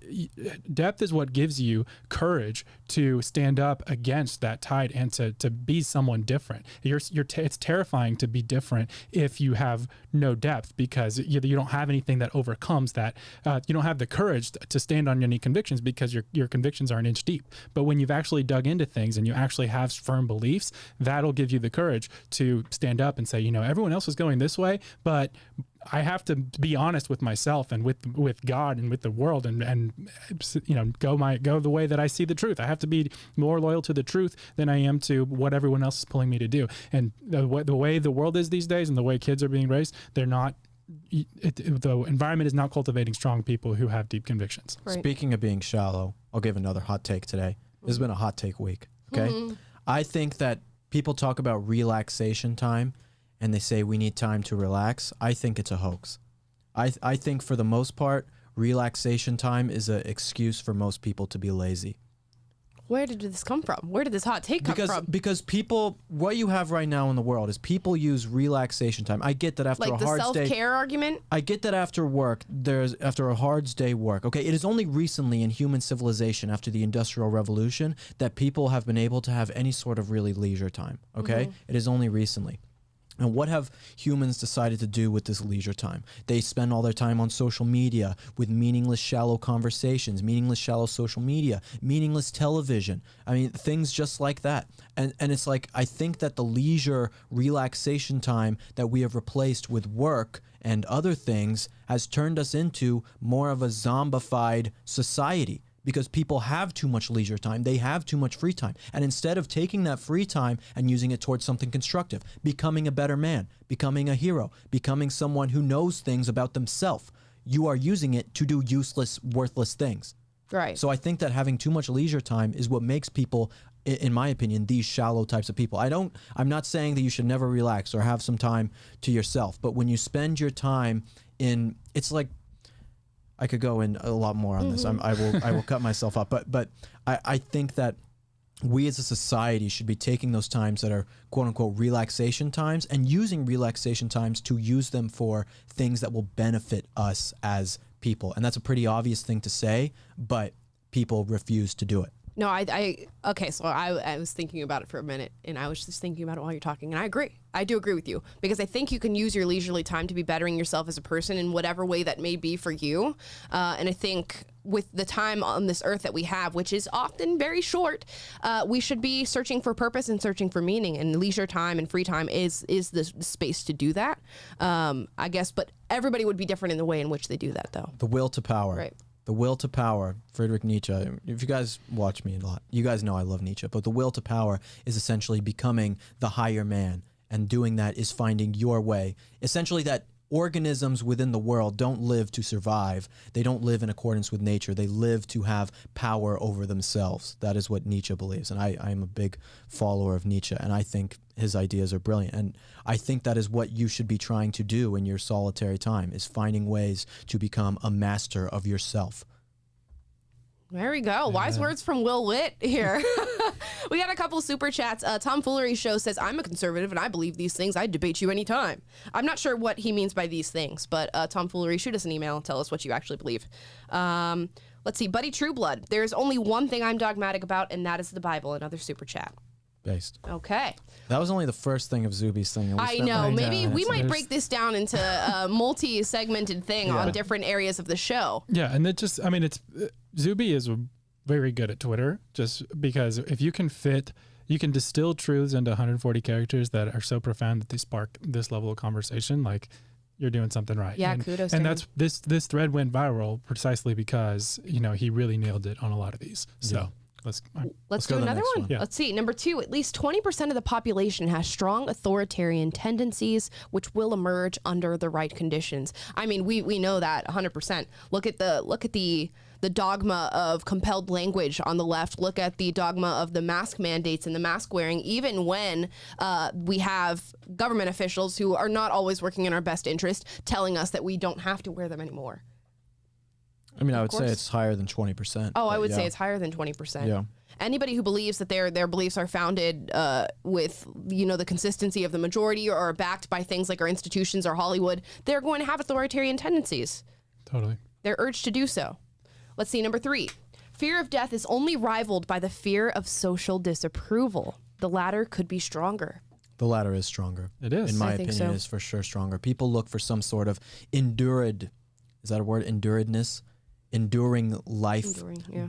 depth is what gives you courage to stand up against that tide and to be someone different. It's terrifying to be different if you have no depth because you don't have anything that overcomes that. You don't have the courage to stand on any convictions because your convictions are an inch deep. But when you've actually dug into things and you actually have firm beliefs, that'll give you the courage to stand up and say, you know, everyone else is going this way, but I have to be honest with myself and with God and with the world and you know, go the way that I see the truth. I have to be more loyal to the truth than I am to what everyone else is pulling me to do. And the way the world is these days and the way kids are being raised, they're not. The environment is not cultivating strong people who have deep convictions. Right. Speaking of being shallow, I'll give another hot take today. This has been a hot take week. Okay. I think that people talk about relaxation time and they say we need time to relax. I think it's a hoax. I think for the most part, relaxation time is an excuse for most people to be lazy. Where did this come from? Where did this hot take come from? Because people, what you have right now in the world is people use relaxation time. I get that after a hard day. Like the self-care argument? I get that after work, after a hard day work. Okay, it is only recently in human civilization, after the Industrial Revolution, that people have been able to have any sort of really leisure time. Okay, It is only recently. And what have humans decided to do with this leisure time? They spend all their time on social media with meaningless, shallow conversations, meaningless, shallow social media, meaningless television. I mean, things just like that. And it's like, I think that the leisure relaxation time that we have replaced with work and other things has turned us into more of a zombified society. Because people have too much leisure time. They have too much free time. And instead of taking that free time and using it towards something constructive, becoming a better man, becoming a hero, becoming someone who knows things about themselves, you are using it to do useless, worthless things. Right. So I think that having too much leisure time is what makes people, in my opinion, these shallow types of people. I'm not saying that you should never relax or have some time to yourself, but when you spend your time it's like, I could go in a lot more on this. I will cut myself up. But I think that we as a society should be taking those times that are quote unquote relaxation times and using relaxation times to use them for things that will benefit us as people. And that's a pretty obvious thing to say, but people refuse to do it. No, okay, so I was thinking about it for a minute, and I was just thinking about it while you're talking, and I agree. I do agree with you, because I think you can use your leisurely time to be bettering yourself as a person in whatever way that may be for you. And I think with the time on this earth that we have, which is often very short, we should be searching for purpose and searching for meaning, and leisure time and free time is the space to do that, I guess, but everybody would be different in the way in which they do that, though. The will to power. Right. The will to power, Friedrich Nietzsche. If you guys watch me a lot, you guys know I love Nietzsche, but the will to power is essentially becoming the higher man, and doing that is finding your way. Essentially that organisms within the world don't live to survive. They don't live in accordance with nature. They live to have power over themselves. That is what Nietzsche believes, and I am a big follower of Nietzsche, and I think his ideas are brilliant. And I think that is what you should be trying to do in your solitary time, is finding ways to become a master of yourself. There we go. Wise words from Will Witt here. We got a couple super chats. Tom Foolery Show says, I'm a conservative and I believe these things. I'd debate you anytime. I'm not sure what he means by these things, but Tom Foolery, shoot us an email and tell us what you actually believe. Let's see. Buddy Trueblood. There's only one thing I'm dogmatic about, and that is the Bible. Another super chat. Based. Okay. That was only the first thing of Zuby's thing. I know. Maybe we might break this down into a multi-segmented thing on different areas of the show. Yeah, and it just, I mean, it's Zuby is very good at Twitter, just because if you can distill truths into 140 characters that are so profound that they spark this level of conversation, like, you're doing something right. Yeah, and, kudos. And to that's him. this thread went viral precisely because, you know, he really nailed it on a lot of these. So. Let's do another one. Yeah. Let's see. Number 2, at least 20% of the population has strong authoritarian tendencies, which will emerge under the right conditions. I mean, we know that 100%. Look at the dogma of compelled language on the left. Look at the dogma of the mask mandates and the mask wearing, even when we have government officials who are not always working in our best interest telling us that we don't have to wear them anymore. I mean, I would say it's higher than 20%. Oh, I would say it's higher than 20%. Yeah. Anybody who believes that their beliefs are founded with, you know, the consistency of the majority or are backed by things like our institutions or Hollywood, they're going to have authoritarian tendencies. Totally. They're urged to do so. Let's see, number 3. Fear of death is only rivaled by the fear of social disapproval. The latter could be stronger. The latter is stronger. It is. In my I think opinion, so. it is for sure stronger. People look for some sort of enduring life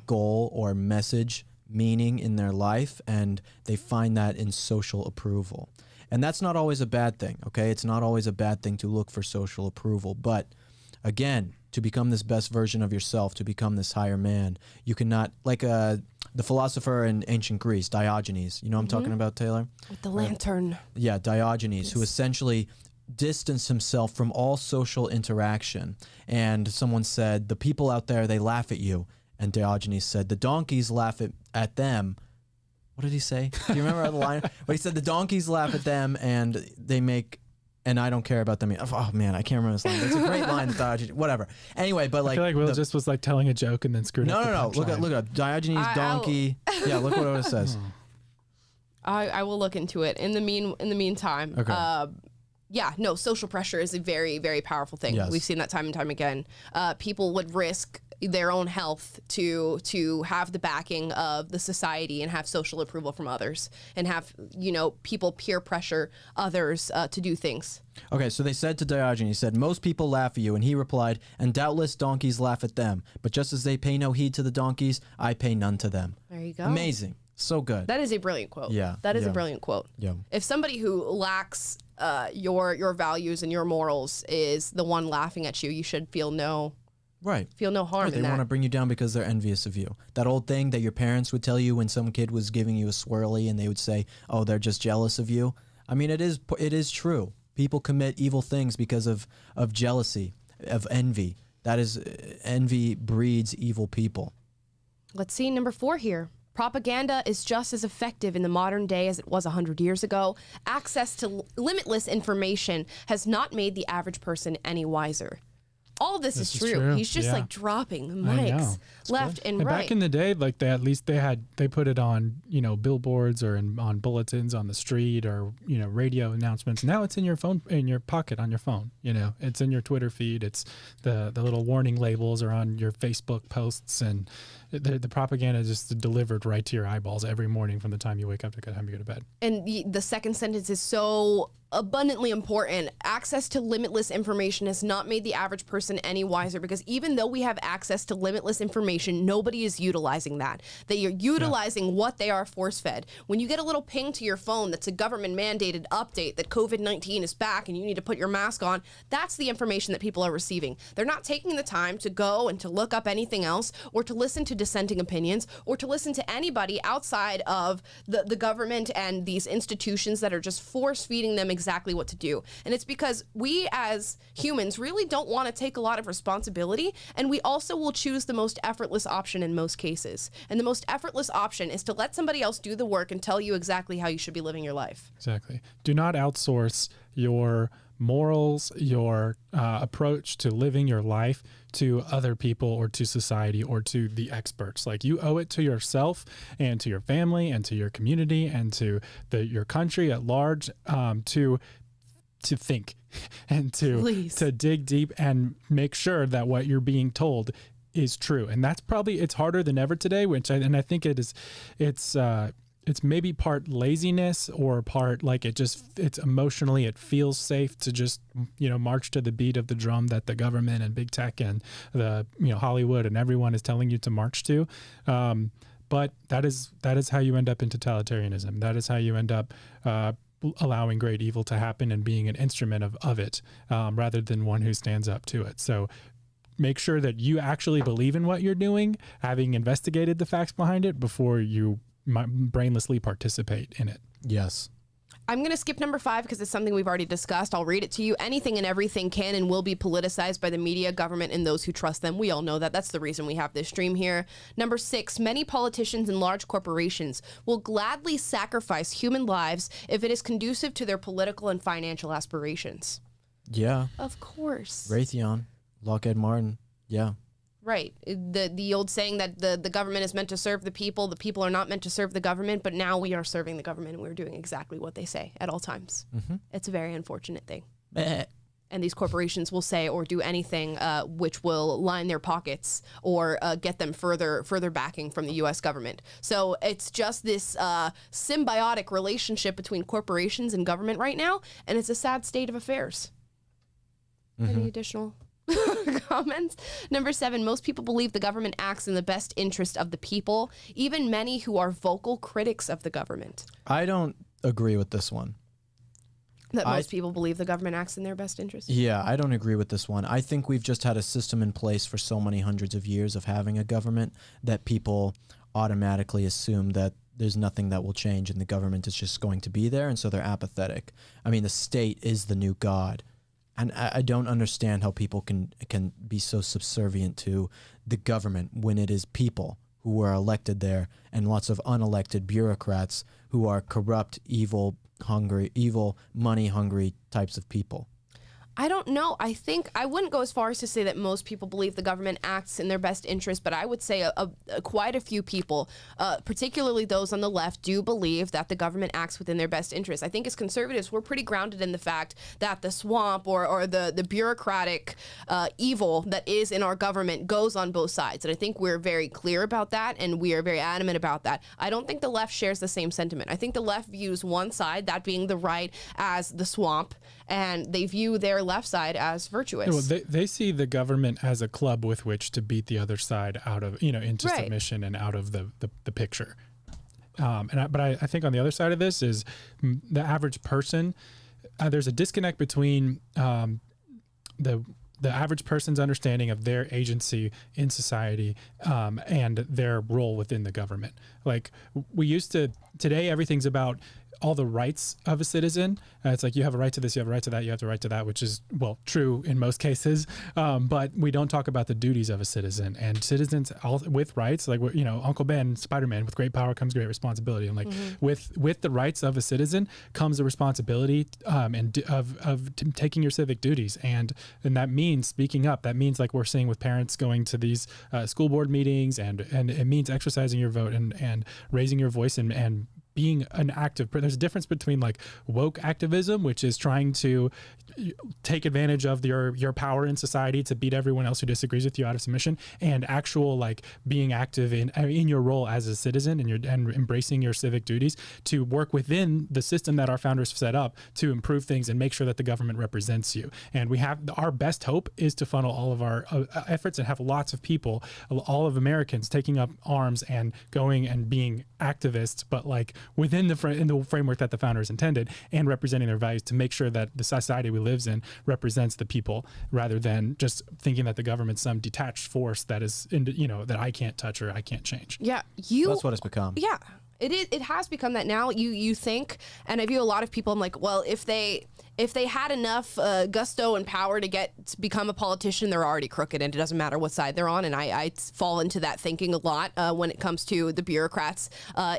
goal or message, meaning in their life, and they find that in social approval. And that's not always a bad thing, okay? It's not always a bad thing to look for social approval. But again, to become this best version of yourself, to become this higher man, you cannot, like the philosopher in ancient Greece, Diogenes, you know what I'm talking about, Taylor? With the lantern. Yeah, Diogenes, who essentially distanced himself from all social interaction. And someone said, the people out there, they laugh at you. And Diogenes said, the donkeys laugh at them. What did he say? Do you remember the line? But he said, the donkeys laugh at them and they make, and I don't care about them. Oh man, I can't remember this line. It's a great line. Diogenes, whatever. Anyway, but like, I feel like Will just was like telling a joke and then screwed up. No. Look up Diogenes donkey. Yeah, look what it says. I will look into it. In the meantime, Okay. Yeah, no, social pressure is a very, very powerful thing. Yes. We've seen that time and time again. People would risk their own health to have the backing of the society and have social approval from others and have, you know, people peer pressure others to do things. Okay, so they said to Diogenes, he said, most people laugh at you. And he replied, and doubtless donkeys laugh at them. But just as they pay no heed to the donkeys, I pay none to them. There you go. Amazing. So good. That is a brilliant quote. Yeah, That is yeah. a brilliant quote. Yeah. If somebody who lacks your values and your morals is the one laughing at you, you should feel no harm Right, in they want to that. bring you down because they're envious of you. That old thing that your parents would tell you when some kid was giving you a swirly and they would say, oh, they're just jealous of you. I mean, it is true. People commit evil things because of jealousy, of envy. That is, envy breeds evil people. Let's see, number 4 here. Propaganda is just as effective in the modern day as it was 100 years ago. Access to limitless information has not made the average person any wiser. All this is is true. true. He's just Yeah. like dropping the I mics know. left and And right. back in the day, like they put it on, billboards or on bulletins on the street or, radio announcements. Now it's in your phone, in your pocket on your phone. It's in your Twitter feed. It's the little warning labels are on your Facebook posts, and the propaganda is just delivered right to your eyeballs every morning from the time you wake up to the time you go to bed. And the second sentence is so abundantly important. Access to limitless information has not made the average person any wiser, because even though we have access to limitless information, nobody is utilizing that. That you're utilizing what they are force-fed. When you get a little ping to your phone that's a government-mandated update that COVID-19 is back and you need to put your mask on, that's the information that people are receiving. They're not taking the time to go and to look up anything else, or to listen to dissenting opinions, or to listen to anybody outside of the government and these institutions that are just force-feeding them exactly what to do. And it's because we as humans really don't want to take a lot of responsibility, and we also will choose the most effortless option in most cases. And the most effortless option is to let somebody else do the work and tell you exactly how you should be living your life. Exactly. Do not outsource your morals, your approach to living your life to other people or to society or to the experts. Like, you owe it to yourself and to your family and to your community and to your country at large to think and to dig deep and make sure that what you're being told is true. And that's probably, it's harder than ever today, I think it's maybe part laziness or part like it's emotionally, it feels safe to just, march to the beat of the drum that the government and big tech and the, Hollywood and everyone is telling you to march to. But that is how you end up in totalitarianism. That is how you end up allowing great evil to happen and being an instrument of it, rather than one who stands up to it. So make sure that you actually believe in what you're doing, having investigated the facts behind it before you brainlessly participate in it. Yes. I'm going to skip number 5 because it's something we've already discussed. I'll read it to you. Anything and everything can and will be politicized by the media, government, and those who trust them. We all know that. That's the reason we have this stream here. Number 6, many politicians and large corporations will gladly sacrifice human lives if it is conducive to their political and financial aspirations. Yeah. Of course. Raytheon, Lockheed Martin. Yeah. Right. The old saying that the government is meant to serve the people are not meant to serve the government, but now we are serving the government and we're doing exactly what they say at all times. Mm-hmm. It's a very unfortunate thing. And these corporations will say or do anything which will line their pockets or get them further backing from the U.S. government. So it's just this symbiotic relationship between corporations and government right now, and it's a sad state of affairs. Mm-hmm. Any additional comments? Number 7, most people believe the government acts in the best interest of the people, even many who are vocal critics of the government. I don't agree with this one. That most people believe the government acts in their best interest? Yeah, I don't agree with this one. I think we've just had a system in place for so many hundreds of years of having a government that people automatically assume that there's nothing that will change and the government is just going to be there, and so they're apathetic. I mean, the state is the new God. And I don't understand how people can be so subservient to the government when it is people who are elected there and lots of unelected bureaucrats who are corrupt, evil, money-hungry types of people. I don't know. I think I wouldn't go as far as to say that most people believe the government acts in their best interest, but I would say quite a few people, particularly those on the left, do believe that the government acts within their best interest. I think as conservatives, we're pretty grounded in the fact that the swamp or the bureaucratic evil that is in our government goes on both sides. And I think we're very clear about that, and we are very adamant about that. I don't think the left shares the same sentiment. I think the left views one side, that being the right, as the swamp, and they view their left side as virtuous. Yeah, well, they see the government as a club with which to beat the other side out of, into right. submission and out of the picture. But I think on the other side of this is the average person. There's a disconnect between the average person's understanding of their agency in society and their role within the government. Like, we used to, today everything's about all the rights of a citizen. It's like you have a right to this, you have a right to that, you have a right to that, which is, well, true in most cases. But we don't talk about the duties of a citizen, and citizens with rights, like, you know, Uncle Ben, Spider-Man, with great power comes great responsibility. And like with the rights of a citizen comes the responsibility of taking your civic duties. And that means speaking up. That means, like we're seeing with parents going to these school board meetings, and it means exercising your vote and raising your voice and being an active. There's a difference between like woke activism, which is trying to take advantage of your power in society to beat everyone else who disagrees with you out of submission, and actual like being active in your role as a citizen and embracing your civic duties to work within the system that our founders set up to improve things and make sure that the government represents you. And we have our best hope is to funnel all of our efforts and have lots of people, all of Americans, taking up arms and going and being activists, but like within the framework that the founders intended, and representing their values to make sure that the society we lives in represents the people, rather than just thinking that the government's some detached force that is, that I can't touch or I can't change. Yeah, that's what it's become. Yeah, it has become that now. You think, and I view a lot of people, I'm like, well, if they had enough gusto and power to become a politician, they're already crooked, and it doesn't matter what side they're on. And I fall into that thinking a lot when it comes to the bureaucrats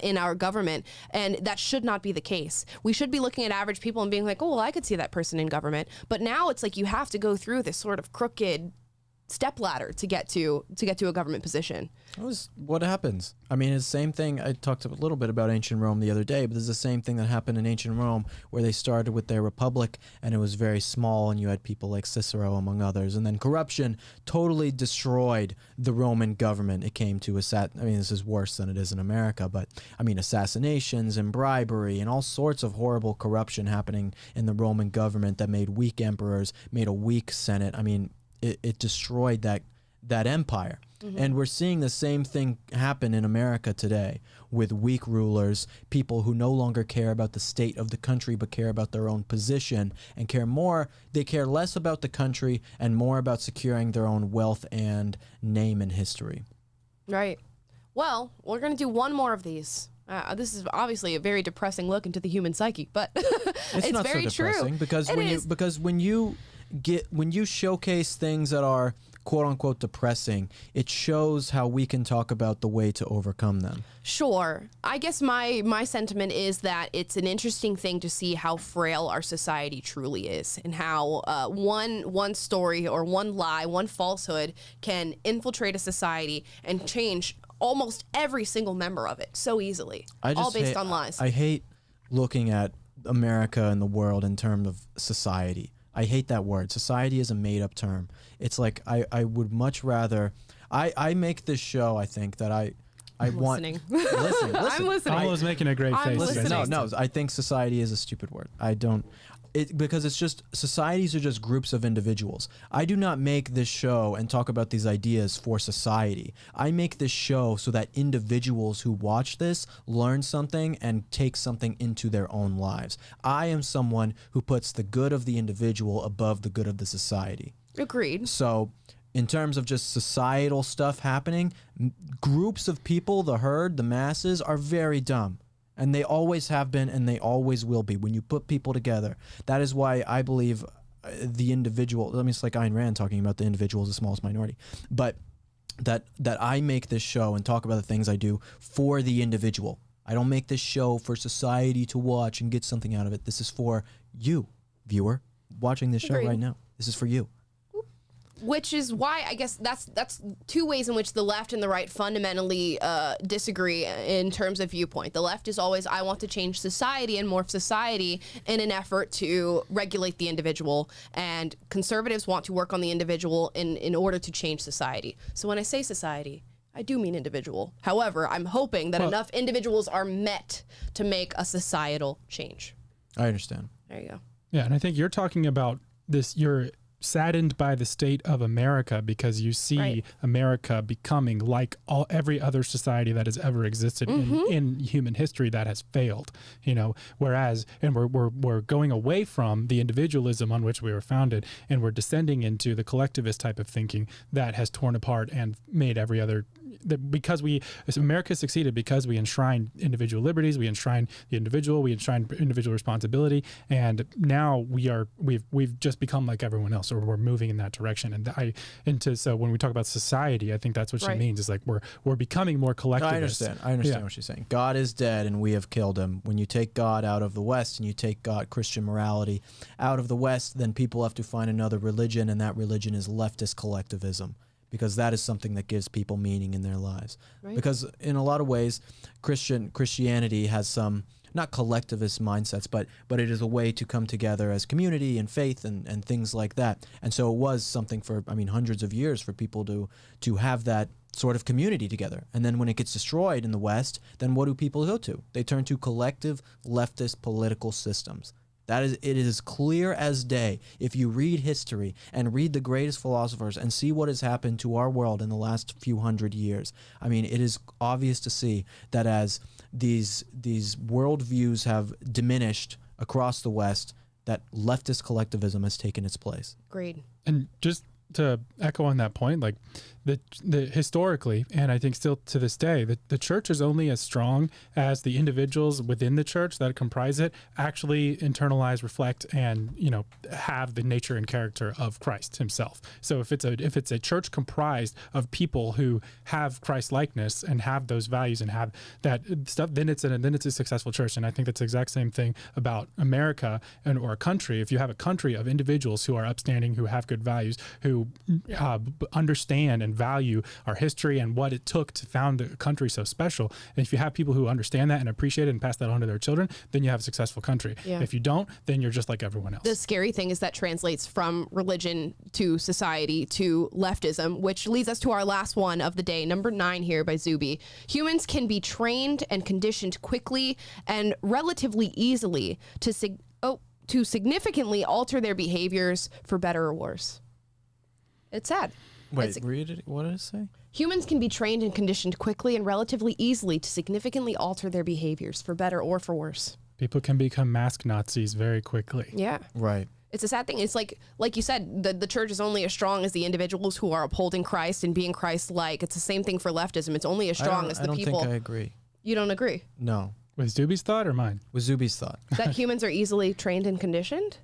in our government, and that should not be the case. We should be looking at average people and being like, oh, well, I could see that person in government. But now it's like you have to go through this sort of crooked stepladder to get to a government position. What happens? I mean, it's the same thing. I talked a little bit about ancient Rome the other day, but there's the same thing that happened in ancient Rome, where they started with their republic and it was very small, and you had people like Cicero among others, and then corruption totally destroyed the Roman government. It came to this is worse than it is in America, but I mean, assassinations and bribery and all sorts of horrible corruption happening in the Roman government that made weak emperors, made a weak senate. I mean, it destroyed that empire. Mm-hmm. And we're seeing the same thing happen in America today with weak rulers, people who no longer care about the state of the country but care about their own position, and they care less about the country and more about securing their own wealth and name in history. Right. Well, we're going to do one more of these. This is obviously a very depressing look into the human psyche, but it's not very so depressing true. because when you showcase things that are quote unquote depressing, it shows how we can talk about the way to overcome them. Sure. I guess my sentiment is that it's an interesting thing to see how frail our society truly is, and how one story or one lie, one falsehood can infiltrate a society and change almost every single member of it so easily, all based on lies. I hate looking at America and the world in terms of society. I hate that word. Society is a made-up term. It's like I would much rather. I make this show. I think that I'm listening. Listen. I'm listening. I was making a great face. Listening. No. I think society is a stupid word. I don't. Because it's just, societies are just groups of individuals. I do not make this show and talk about these ideas for society. I make this show so that individuals who watch this learn something and take something into their own lives. I am someone who puts the good of the individual above the good of the society. Agreed. So in terms of just societal stuff happening, groups of people, the herd, the masses, are very dumb. And they always have been, and they always will be. When you put people together, that is why I believe the individual. I mean, it's like Ayn Rand talking about the individual as the smallest minority. But that I make this show and talk about the things I do for the individual. I don't make this show for society to watch and get something out of it. This is for you, viewer, watching this show right now. This is for you. Which is why I guess that's two ways in which the left and the right fundamentally disagree in terms of viewpoint. The left is always, I want to change society and morph society in an effort to regulate the individual, and conservatives want to work on the individual in order to change society. So when I say society, I do mean individual. However, I'm hoping that enough individuals are met to make a societal change. I understand. There you go. Yeah, and I think you're talking about this, you're saddened by the state of America because you see America becoming like every other society that has ever existed in human history that has failed, whereas, and we're going away from the individualism on which we were founded, and we're descending into the collectivist type of thinking that has torn apart and made every other America succeeded because we enshrined individual liberties, we enshrined the individual, we enshrined individual responsibility, and now we've just become like everyone else, or we're moving in that direction. So when we talk about society, I think that's what she means. Is like we're becoming more collectivist. I understand what she's saying. God is dead and we have killed him. When you take God out of the West and you take Christian morality out of the West, then people have to find another religion, and that religion is leftist collectivism, because that is something that gives people meaning in their lives. Right. Because in a lot of ways, Christianity has some, not collectivist mindsets, but it is a way to come together as community and faith and things like that. And so it was something for, hundreds of years for people to have that sort of community together. And then when it gets destroyed in the West, then what do people go to? They turn to collective leftist political systems. It is clear as day. If you read history and read the greatest philosophers and see what has happened to our world in the last few hundred years, it is obvious to see that as these worldviews have diminished across the West, that leftist collectivism has taken its place. Agreed. And just to echo on that point, like the historically, and I think still to this day, the church is only as strong as the individuals within the church that comprise it actually internalize, reflect, and have the nature and character of Christ himself. So if it's a church comprised of people who have Christ likeness and have those values and have that stuff, then it's a successful church. And I think that's the exact same thing about America or a country. If you have a country of individuals who are upstanding, who have good values, who understand and value our history and what it took to found the country so special. And if you have people who understand that and appreciate it and pass that on to their children, then you have a successful country. Yeah. If you don't, then you're just like everyone else. The scary thing is that translates from religion to society to leftism, which leads us to our last one of the day, number 9 here by Zuby. Humans can be trained and conditioned quickly and relatively easily to significantly alter their behaviors for better or worse. It's sad. Wait, read it. What did it say? Humans can be trained and conditioned quickly and relatively easily to significantly alter their behaviors for better or for worse. People can become mask Nazis very quickly. Yeah. Right. It's a sad thing. It's like you said, the church is only as strong as the individuals who are upholding Christ and being Christ-like. It's the same thing for leftism. It's only as strong as the people. I don't think I agree. You don't agree? No. Was Zuby's thought or mine? Was Zuby's thought. That humans are easily trained and conditioned?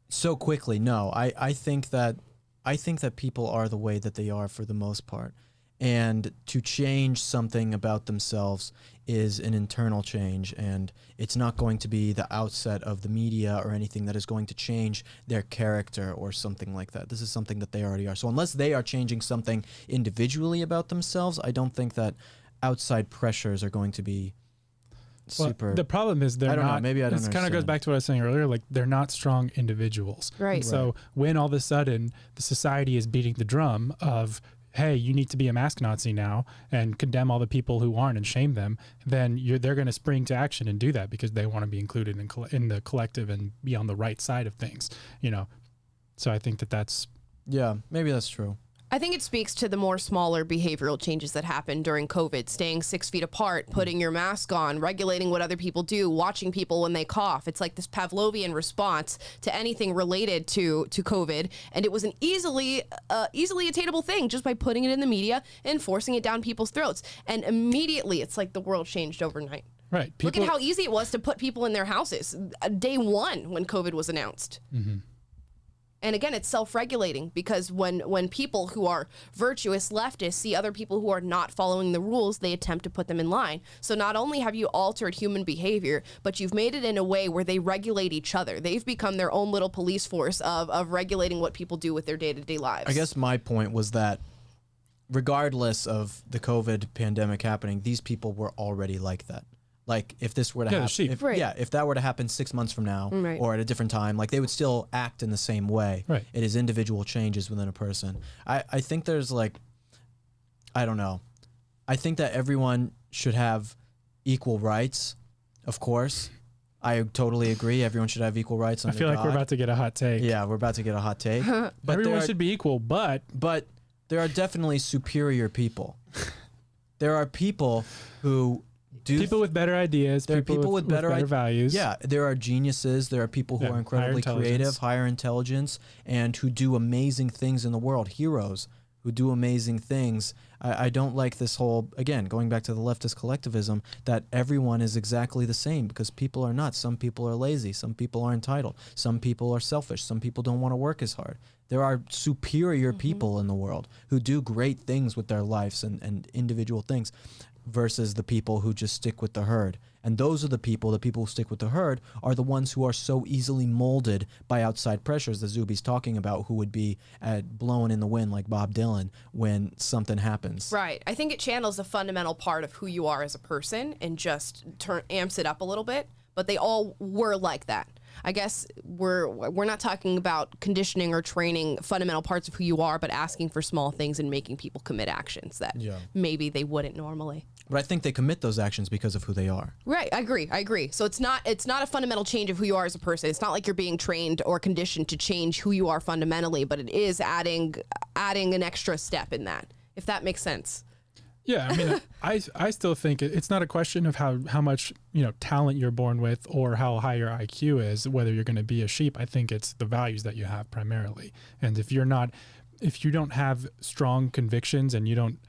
So quickly, no. I think that people are the way that they are for the most part. And to change something about themselves is an internal change, and it's not going to be the outset of the media or anything that is going to change their character or something like that. This is something that they already are. So unless they are changing something individually about themselves, I don't think that outside pressures are going to be super. Well, the problem is they're not. Maybe I don't understand. This kind of goes back to what I was saying earlier. Like, they're not strong individuals. Right. So when all of a sudden the society is beating the drum of, hey, you need to be a mask Nazi now and condemn all the people who aren't and shame them, then they're going to spring to action and do that because they want to be included in the collective and be on the right side of things. So I think that's. Yeah, maybe that's true. I think it speaks to the more smaller behavioral changes that happened during COVID, staying 6 feet apart, putting your mask on, regulating what other people do, watching people when they cough. It's like this Pavlovian response to anything related to COVID. And it was an easily attainable thing just by putting it in the media and forcing it down people's throats. And immediately it's like the world changed overnight. Right. Look at how easy it was to put people in their houses day one when COVID was announced. Mm-hmm. And again, it's self-regulating because when people who are virtuous leftists see other people who are not following the rules, they attempt to put them in line. So not only have you altered human behavior, but you've made it in a way where they regulate each other. They've become their own little police force of regulating what people do with their day-to-day lives. I guess my point was that regardless of the COVID pandemic happening, these people were already like that. Like, if this were to happen, if that were to happen 6 months from now or at a different time, like, they would still act in the same way. Right. It is individual changes within a person. I think there's I don't know. I think that everyone should have equal rights, of course. I totally agree. Everyone should have equal rights under I feel like God. we're about to get a hot take. Yeah, we're about to get a hot take. But everyone should be equal, but there are definitely superior people. There are people who... people with better ideas, there are people with better values. Yeah, there are geniuses. There are people who are incredibly creative, higher intelligence, and who do amazing things in the world. Heroes who do amazing things. I don't like this whole, again, going back to the leftist collectivism, that everyone is exactly the same, because people are not. Some people are lazy. Some people are entitled. Some people are selfish. Some people don't want to work as hard. There are superior people in the world who do great things with their lives and individual things, versus the people who just stick with the herd. And those are the people who stick with the herd are the ones who are so easily molded by outside pressures that Zuby's talking about, who would be blown in the wind like Bob Dylan when something happens. Right. I think it channels a fundamental part of who you are as a person and just amps it up a little bit. But they all were like that. I guess we're not talking about conditioning or training fundamental parts of who you are, but asking for small things and making people commit actions that maybe they wouldn't normally. But I think they commit those actions because of who they are. Right. I agree. So it's not a fundamental change of who you are as a person. It's not like you're being trained or conditioned to change who you are fundamentally, but it is adding an extra step in that, if that makes sense. Yeah, I mean, I still think it's not a question of how much talent you're born with or how high your IQ is, whether you're going to be a sheep. I think it's the values that you have primarily. And if you don't have strong convictions and you don't,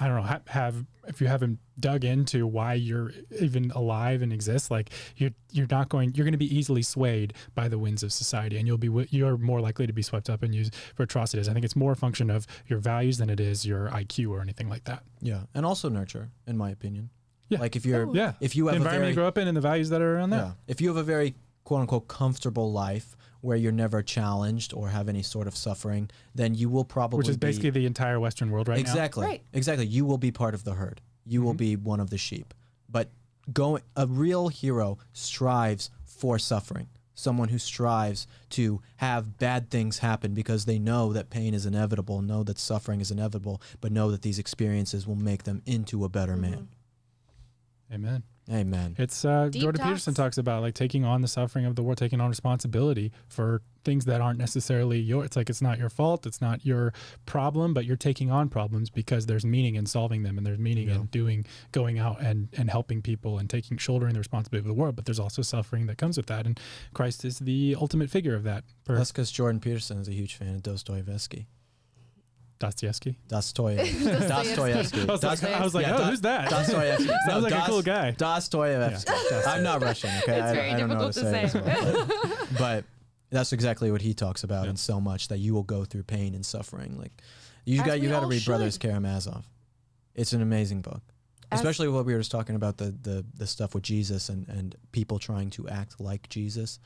I don't know, if you haven't dug into why you're even alive and exist, like you're going to be easily swayed by the winds of society, and you're more likely to be swept up and used for atrocities. I think it's more a function of your values than it is your IQ or anything like that. Yeah, and also nurture, in my opinion. Yeah, like if you have the environment you grow up in and the values that are around there. Yeah, if you have a very quote unquote comfortable life where you're never challenged or have any sort of suffering, then you will probably which is basically the entire Western world right now. Exactly. You will be part of the herd. You will be one of the sheep. But a real hero strives for suffering. Someone who strives to have bad things happen because they know that pain is inevitable, know that suffering is inevitable, but know that these experiences will make them into a better man. Amen. Amen. It's Jordan Peterson talks about like taking on the suffering of the world, taking on responsibility for things that aren't necessarily yours. It's like it's not your fault, it's not your problem, but you're taking on problems because there's meaning in solving them, and there's meaning in going out and helping people and shouldering the responsibility of the world. But there's also suffering that comes with that, and Christ is the ultimate figure of that. That's because Jordan Peterson is a huge fan of Dostoevsky. Dostoevsky? Dostoevsky. I was like, who's that? Dostoevsky. Sounds like a cool guy. Dostoevsky. Yeah. I'm not Russian, okay? I don't know how to say it as well. But that's exactly what he talks about in so much, that you will go through pain and suffering. Like you got to read Brothers Karamazov. It's an amazing book. Especially what we were just talking about, the stuff with Jesus and people trying to act like Jesus.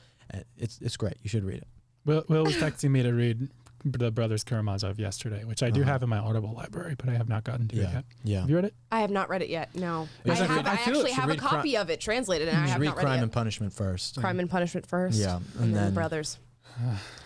It's great. You should read it. Will was texting me to read the Brothers Karamazov yesterday, which I do have in my Audible library, but I have not gotten to it yet. Yeah. Have you read it? I have not read it yet. No. I actually have a copy of it translated, and I have not read it. Read Crime and Punishment first. Crime and Punishment first. Yeah, and then Brothers.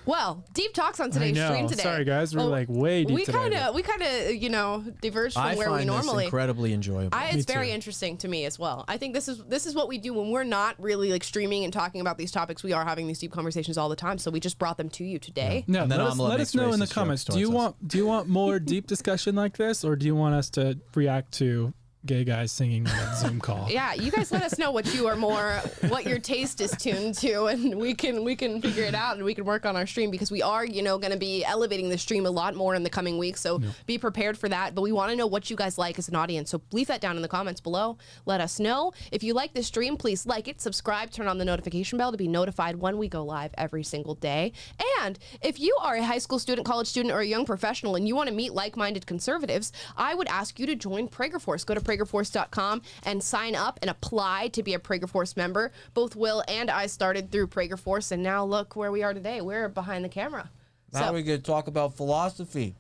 Well, deep talks on today's stream today. Sorry, guys, we're like way deep today. We kind of diverged from where we normally. I find this incredibly enjoyable. It's very interesting to me as well. I think this is what we do when we're not really like streaming and talking about these topics. We are having these deep conversations all the time, so we just brought them to you today. Yeah. No, let us know in the comments. Do you want more deep discussion like this, or do you want us to react to gay guys singing on a Zoom call? Yeah, you guys let us know what your taste is tuned to, and we can figure it out, and we can work on our stream, because we are going to be elevating the stream a lot more in the coming weeks, so be prepared for that. But we want to know what you guys like as an audience, so leave that down in the comments below. Let us know. If you like this stream, please like it, subscribe, turn on the notification bell to be notified when we go live every single day. And if you are a high school student, college student, or a young professional and you want to meet like-minded conservatives, I would ask you to join Prager Force. Go to PragerForce.com and sign up and apply to be a Prager Force member. Both Will and I started through Prager Force, and now look where we are today. We're behind the camera. Now we get to talk about philosophy.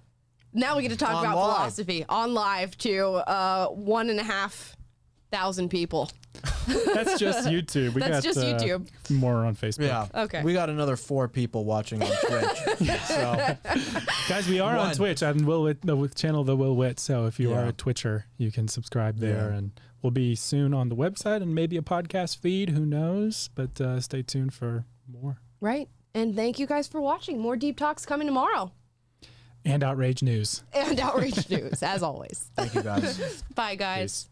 Now we get to talk about philosophy on live to 1,500 people. That's just YouTube. That's just YouTube. More on Facebook. Yeah. Okay. We got another 4 people watching on Twitch. So, guys, we are on Twitch on the channel The Will Witt. So if you are a Twitcher, you can subscribe there, and we'll be soon on the website and maybe a podcast feed. Who knows? But stay tuned for more. Right. And thank you guys for watching. More deep talks coming tomorrow. And outrage news. And outrage news, as always. Thank you, guys. Bye, guys. Peace.